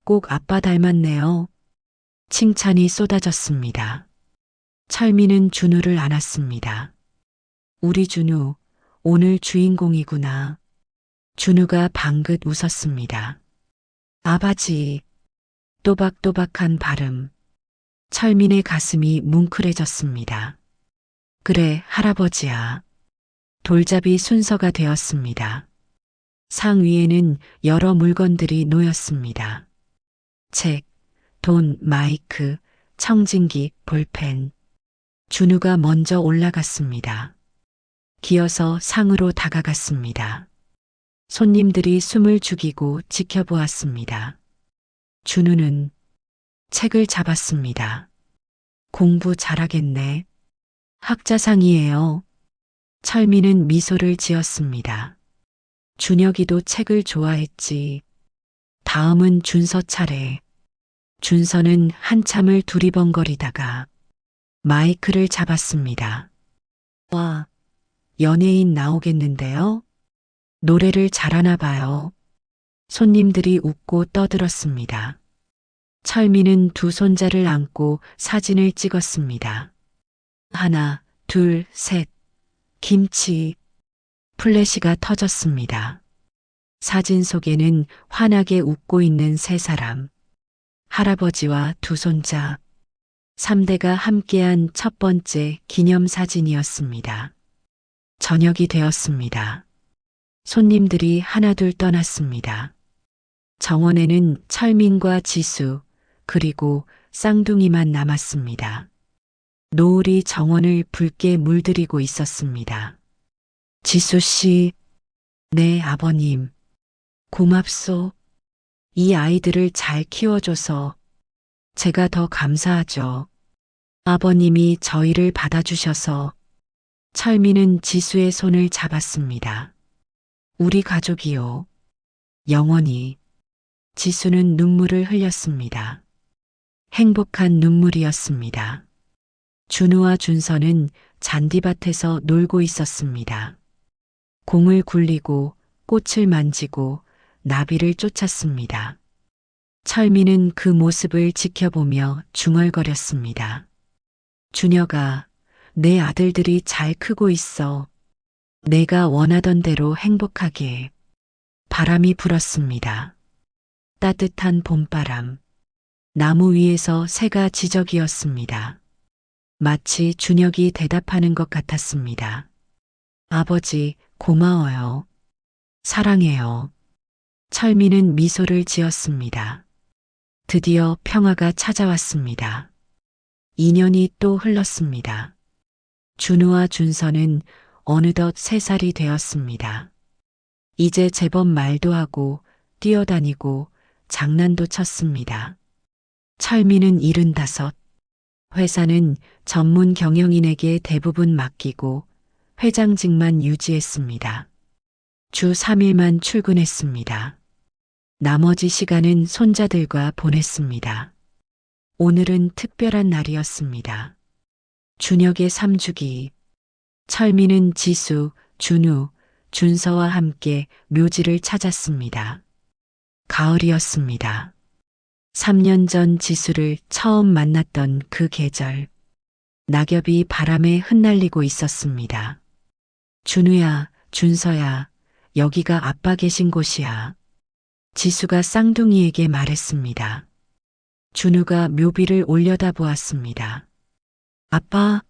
꼭 아빠 닮았네요. 칭찬이 쏟아졌습니다. 철민은 준우를 안았습니다. 우리 준우, 오늘 주인공이구나. 준우가 방긋 웃었습니다. 아바지. 또박또박한 발음. 철민의 가슴이 뭉클해졌습니다. 그래, 할아버지야. 돌잡이 순서가 되었습니다. 상 위에는 여러 물건들이 놓였습니다. 책, 돈, 마이크, 청진기, 볼펜. 준우가 먼저 올라갔습니다. 기어서 상으로 다가갔습니다. 손님들이 숨을 죽이고 지켜보았습니다. 준우는 책을 잡았습니다. 공부 잘하겠네. 학자상이에요. 철민은 미소를 지었습니다. 준혁이도 책을 좋아했지. 다음은 준서 차례. 준서는 한참을 두리번거리다가 마이크를 잡았습니다. 와, 연예인 나오겠는데요? 노래를 잘하나 봐요. 손님들이 웃고 떠들었습니다. 철민은 두 손자를 안고 사진을 찍었습니다. 하나, 둘, 셋. 김치. 플래시가 터졌습니다. 사진 속에는 환하게 웃고 있는 세 사람. 할아버지와 두 손자. 3대가 함께한 첫 번째 기념사진이었습니다. 저녁이 되었습니다. 손님들이 하나둘 떠났습니다. 정원에는 철민과 지수, 그리고 쌍둥이만 남았습니다. 노을이 정원을 붉게 물들이고 있었습니다. 지수 씨, 네, 아버님. 고맙소. 이 아이들을 잘 키워줘서 제가 더 감사하죠. 아버님이 저희를 받아주셔서. 철민은 지수의 손을 잡았습니다. 우리 가족이요. 영원히. 지수는 눈물을 흘렸습니다. 행복한 눈물이었습니다. 준우와 준서는 잔디밭에서 놀고 있었습니다. 공을 굴리고 꽃을 만지고 나비를 쫓았습니다. 철민은 그 모습을 지켜보며 중얼거렸습니다. 준혁아, 내 아들들이 잘 크고 있어. 내가 원하던 대로 행복하게. 바람이 불었습니다. 따뜻한 봄바람. 나무 위에서 새가 지저귀었습니다. 마치 준혁이 대답하는 것 같았습니다. 아버지, 고마워요. 사랑해요. 철민은 미소를 지었습니다. 드디어 평화가 찾아왔습니다. 2년이 또 흘렀습니다. 준우와 준서는 어느덧 3살이 되었습니다. 이제 제법 말도 하고 뛰어다니고 장난도 쳤습니다. 철민은 75. 회사는 전문 경영인에게 대부분 맡기고 회장직만 유지했습니다. 주 3일만 출근했습니다. 나머지 시간은 손자들과 보냈습니다. 오늘은 특별한 날이었습니다. 준혁의 3주기. 철민은 지수, 준우, 준서와 함께 묘지를 찾았습니다. 가을이었습니다. 3년 전 지수를 처음 만났던 그 계절. 낙엽이 바람에 흩날리고 있었습니다. 준우야, 준서야, 여기가 아빠 계신 곳이야. 지수가 쌍둥이에게 말했습니다. 준우가 묘비를 올려다보았습니다. 아빠?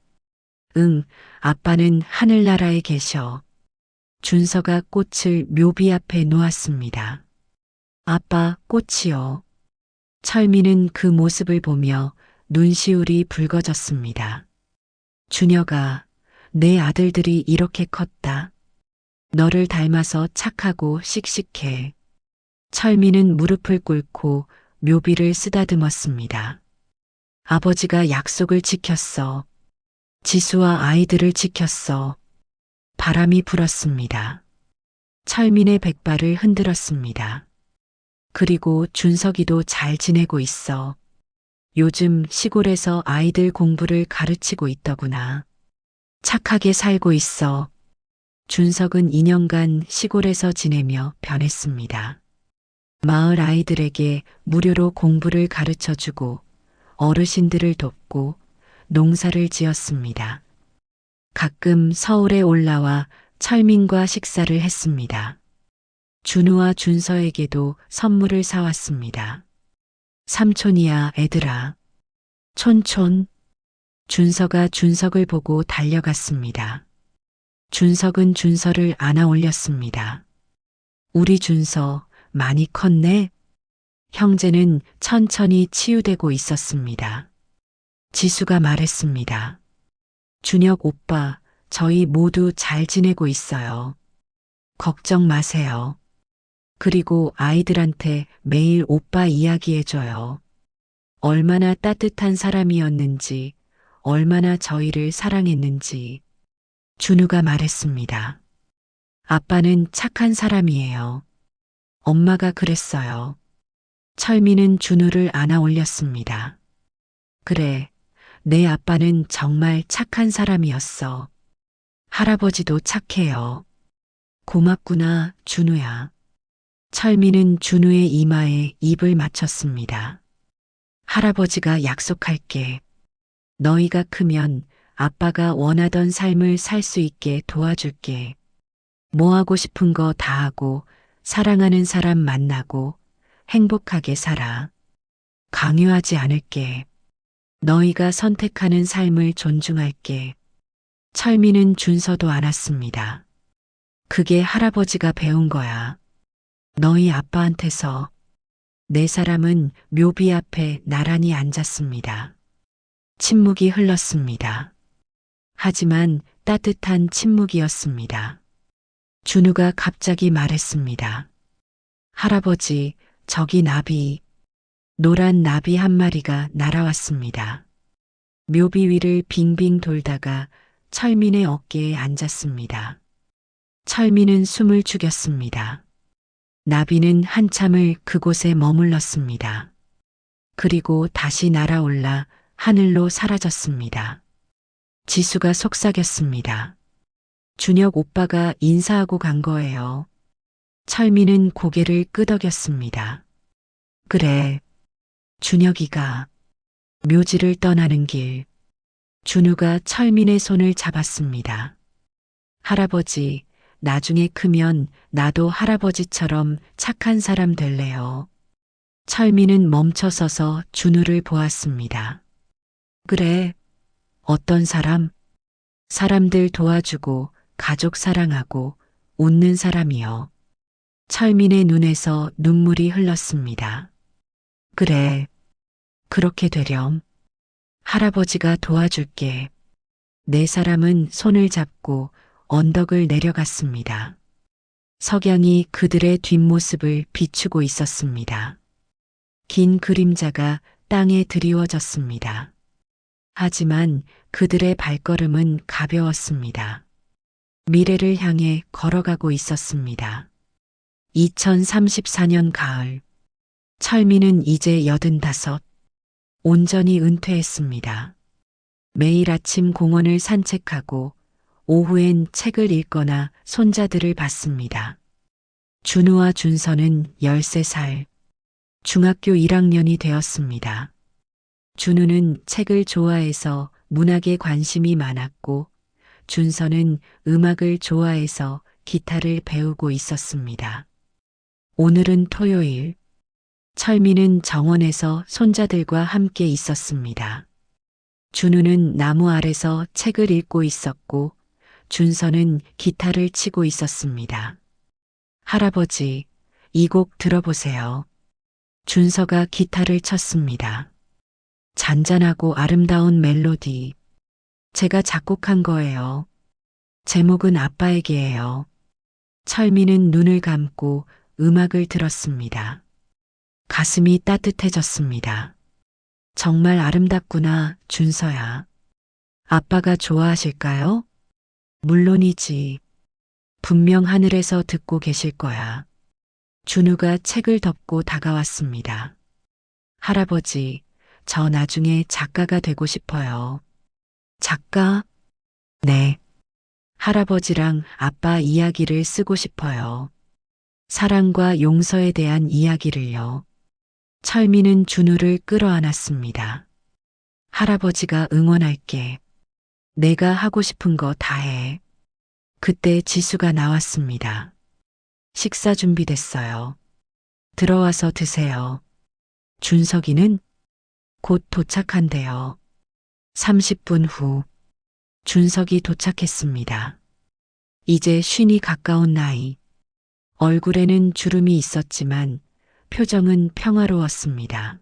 응, 아빠는 하늘나라에 계셔. 준서가 꽃을 묘비 앞에 놓았습니다. 아빠, 꽃이요. 철민은 그 모습을 보며 눈시울이 붉어졌습니다. 준혁아, 내 아들들이 이렇게 컸다. 너를 닮아서 착하고 씩씩해. 철민은 무릎을 꿇고 묘비를 쓰다듬었습니다. 아버지가 약속을 지켰어. 지수와 아이들을 지켰어. 바람이 불었습니다. 철민의 백발을 흔들었습니다. 그리고 준석이도 잘 지내고 있어. 요즘 시골에서 아이들 공부를 가르치고 있더구나. 착하게 살고 있어. 준석은 2년간 시골에서 지내며 변했습니다. 마을 아이들에게 무료로 공부를 가르쳐주고 어르신들을 돕고 농사를 지었습니다. 가끔 서울에 올라와 철민과 식사를 했습니다. 준우와 준서에게도 선물을 사왔습니다. 삼촌이야, 애들아. 촌촌. 준서가 준석을 보고 달려갔습니다. 준석은 준서를 안아 올렸습니다. 우리 준서 많이 컸네? 형제는 천천히 치유되고 있었습니다. 지수가 말했습니다. 준혁 오빠, 저희 모두 잘 지내고 있어요. 걱정 마세요. 그리고 아이들한테 매일 오빠 이야기해줘요. 얼마나 따뜻한 사람이었는지, 얼마나 저희를 사랑했는지. 준우가 말했습니다. 아빠는 착한 사람이에요. 엄마가 그랬어요. 철미는 준우를 안아 올렸습니다. 그래, 내 아빠는 정말 착한 사람이었어. 할아버지도 착해요. 고맙구나, 준우야. 철미는 준우의 이마에 입을 맞췄습니다. 할아버지가 약속할게. 너희가 크면 아빠가 원하던 삶을 살 수 있게 도와줄게. 뭐 하고 싶은 거 다 하고, 사랑하는 사람 만나고, 행복하게 살아. 강요하지 않을게. 너희가 선택하는 삶을 존중할게. 철미는 준서도 안았습니다. 그게 할아버지가 배운 거야. 너희 아빠한테서. 네 사람은 묘비 앞에 나란히 앉았습니다. 침묵이 흘렀습니다. 하지만 따뜻한 침묵이었습니다. 준우가 갑자기 말했습니다. 할아버지, 저기 나비. 노란 나비 한 마리가 날아왔습니다. 묘비 위를 빙빙 돌다가 철민의 어깨에 앉았습니다. 철민은 숨을 죽였습니다. 나비는 한참을 그곳에 머물렀습니다. 그리고 다시 날아올라 하늘로 사라졌습니다. 지수가 속삭였습니다. 준혁 오빠가 인사하고 간 거예요. 철민은 고개를 끄덕였습니다. 그래. 준혁이가. 묘지를 떠나는 길. 준우가 철민의 손을 잡았습니다. 할아버지, 나중에 크면 나도 할아버지처럼 착한 사람 될래요. 철민은 멈춰서서 준우를 보았습니다. 그래. 어떤 사람? 사람들 도와주고, 가족 사랑하고, 웃는 사람이요. 철민의 눈에서 눈물이 흘렀습니다. 그래. 그렇게 되렴. 할아버지가 도와줄게. 네 사람은 손을 잡고 언덕을 내려갔습니다. 석양이 그들의 뒷모습을 비추고 있었습니다. 긴 그림자가 땅에 드리워졌습니다. 하지만 그들의 발걸음은 가벼웠습니다. 미래를 향해 걸어가고 있었습니다. 2034년 가을. 철민은 이제 85. 온전히 은퇴했습니다. 매일 아침 공원을 산책하고 오후엔 책을 읽거나 손자들을 봤습니다. 준우와 준서는 13살. 중학교 1학년이 되었습니다. 준우는 책을 좋아해서 문학에 관심이 많았고 준서는 음악을 좋아해서 기타를 배우고 있었습니다. 오늘은 토요일. 철미는 정원에서 손자들과 함께 있었습니다. 준우는 나무 아래서 책을 읽고 있었고 준서는 기타를 치고 있었습니다. 할아버지, 이 곡 들어보세요. 준서가 기타를 쳤습니다. 잔잔하고 아름다운 멜로디. 제가 작곡한 거예요. 제목은 아빠에게예요. 철미는 눈을 감고 음악을 들었습니다. 가슴이 따뜻해졌습니다. 정말 아름답구나, 준서야. 아빠가 좋아하실까요? 물론이지. 분명 하늘에서 듣고 계실 거야. 준우가 책을 덮고 다가왔습니다. 할아버지, 저 나중에 작가가 되고 싶어요. 작가? 네. 할아버지랑 아빠 이야기를 쓰고 싶어요. 사랑과 용서에 대한 이야기를요. 철미는 준우를 끌어안았습니다. 할아버지가 응원할게. 내가 하고 싶은 거 다 해. 그때 지수가 나왔습니다. 식사 준비됐어요. 들어와서 드세요. 준석이는 곧 도착한대요. 30분 후 준석이 도착했습니다. 이제 쉰이 가까운 나이. 얼굴에는 주름이 있었지만 표정은 평화로웠습니다.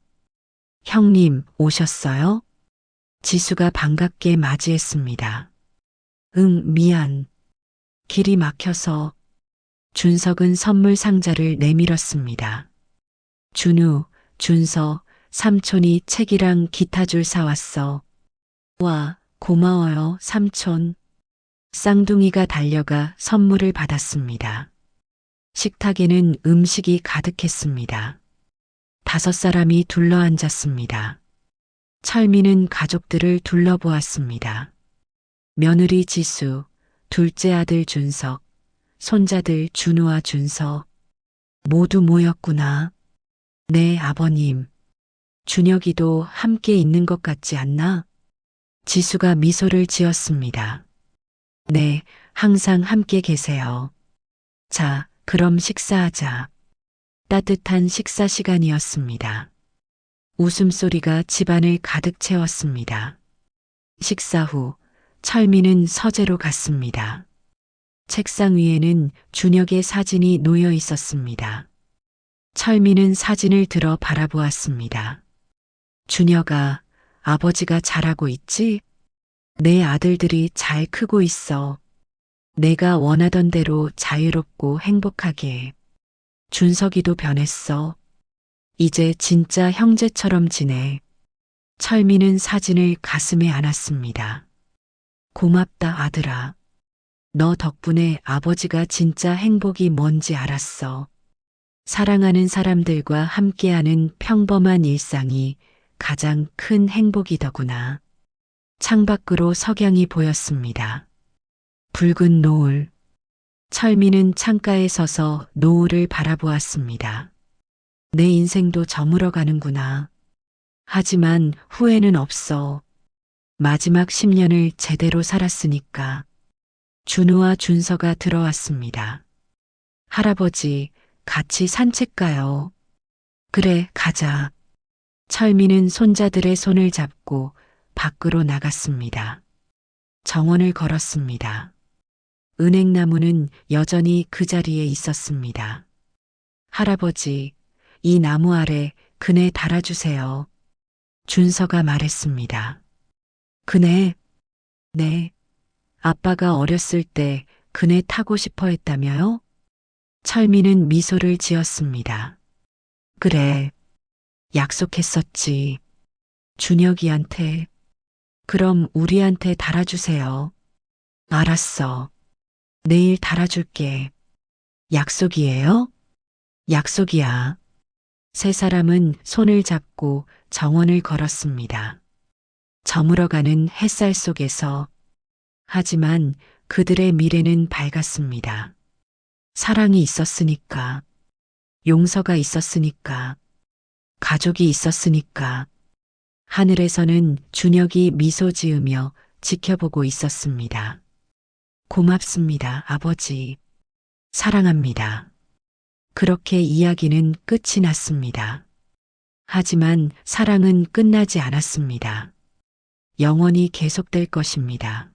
형님, 오셨어요? 지수가 반갑게 맞이했습니다. 응, 미안. 길이 막혀서. 준석은 선물 상자를 내밀었습니다. 준우, 준서, 삼촌이 책이랑 기타줄 사왔어. 와, 고마워요, 삼촌. 쌍둥이가 달려가 선물을 받았습니다. 식탁에는 음식이 가득했습니다. 5사람이 둘러앉았습니다. 철미는 가족들을 둘러보았습니다. 며느리 지수, 둘째 아들 준석, 손자들 준우와 준서 모두 모였구나. 네, 아버님. 준혁이도 함께 있는 것 같지 않나? 지수가 미소를 지었습니다. 네, 항상 함께 계세요. 자, 그럼 식사하자. 따뜻한 식사 시간이었습니다. 웃음소리가 집안을 가득 채웠습니다. 식사 후 철미는 서재로 갔습니다. 책상 위에는 준혁의 사진이 놓여 있었습니다. 철미는 사진을 들어 바라보았습니다. 준혁아, 아버지가 잘하고 있지? 내 아들들이 잘 크고 있어. 내가 원하던 대로 자유롭고 행복하게. 준석이도 변했어. 이제 진짜 형제처럼 지내. 철미는 사진을 가슴에 안았습니다. 고맙다, 아들아. 너 덕분에 아버지가 진짜 행복이 뭔지 알았어. 사랑하는 사람들과 함께하는 평범한 일상이 가장 큰 행복이더구나. 창밖으로 석양이 보였습니다. 붉은 노을. 철미는 창가에 서서 노을을 바라보았습니다. 내 인생도 저물어 가는구나. 하지만 후회는 없어. 마지막 10년을 제대로 살았으니까. 준우와 준서가 들어왔습니다. 할아버지, 같이 산책 가요. 그래, 가자. 철미는 손자들의 손을 잡고 밖으로 나갔습니다. 정원을 걸었습니다. 은행나무는 여전히 그 자리에 있었습니다. 할아버지, 이 나무 아래 그네 달아주세요. 준서가 말했습니다. 그네? 네. 아빠가 어렸을 때 그네 타고 싶어 했다며요? 철미는 미소를 지었습니다. 그래. 약속했었지. 준혁이한테. 그럼 우리한테 달아주세요. 알았어. 내일 달아줄게. 약속이에요? 약속이야. 세 사람은 손을 잡고 정원을 걸었습니다. 저물어가는 햇살 속에서. 하지만 그들의 미래는 밝았습니다. 사랑이 있었으니까. 용서가 있었으니까. 가족이 있었으니까. 하늘에서는 준혁이 미소 지으며 지켜보고 있었습니다. 고맙습니다, 아버지. 사랑합니다. 그렇게 이야기는 끝이 났습니다. 하지만 사랑은 끝나지 않았습니다. 영원히 계속될 것입니다.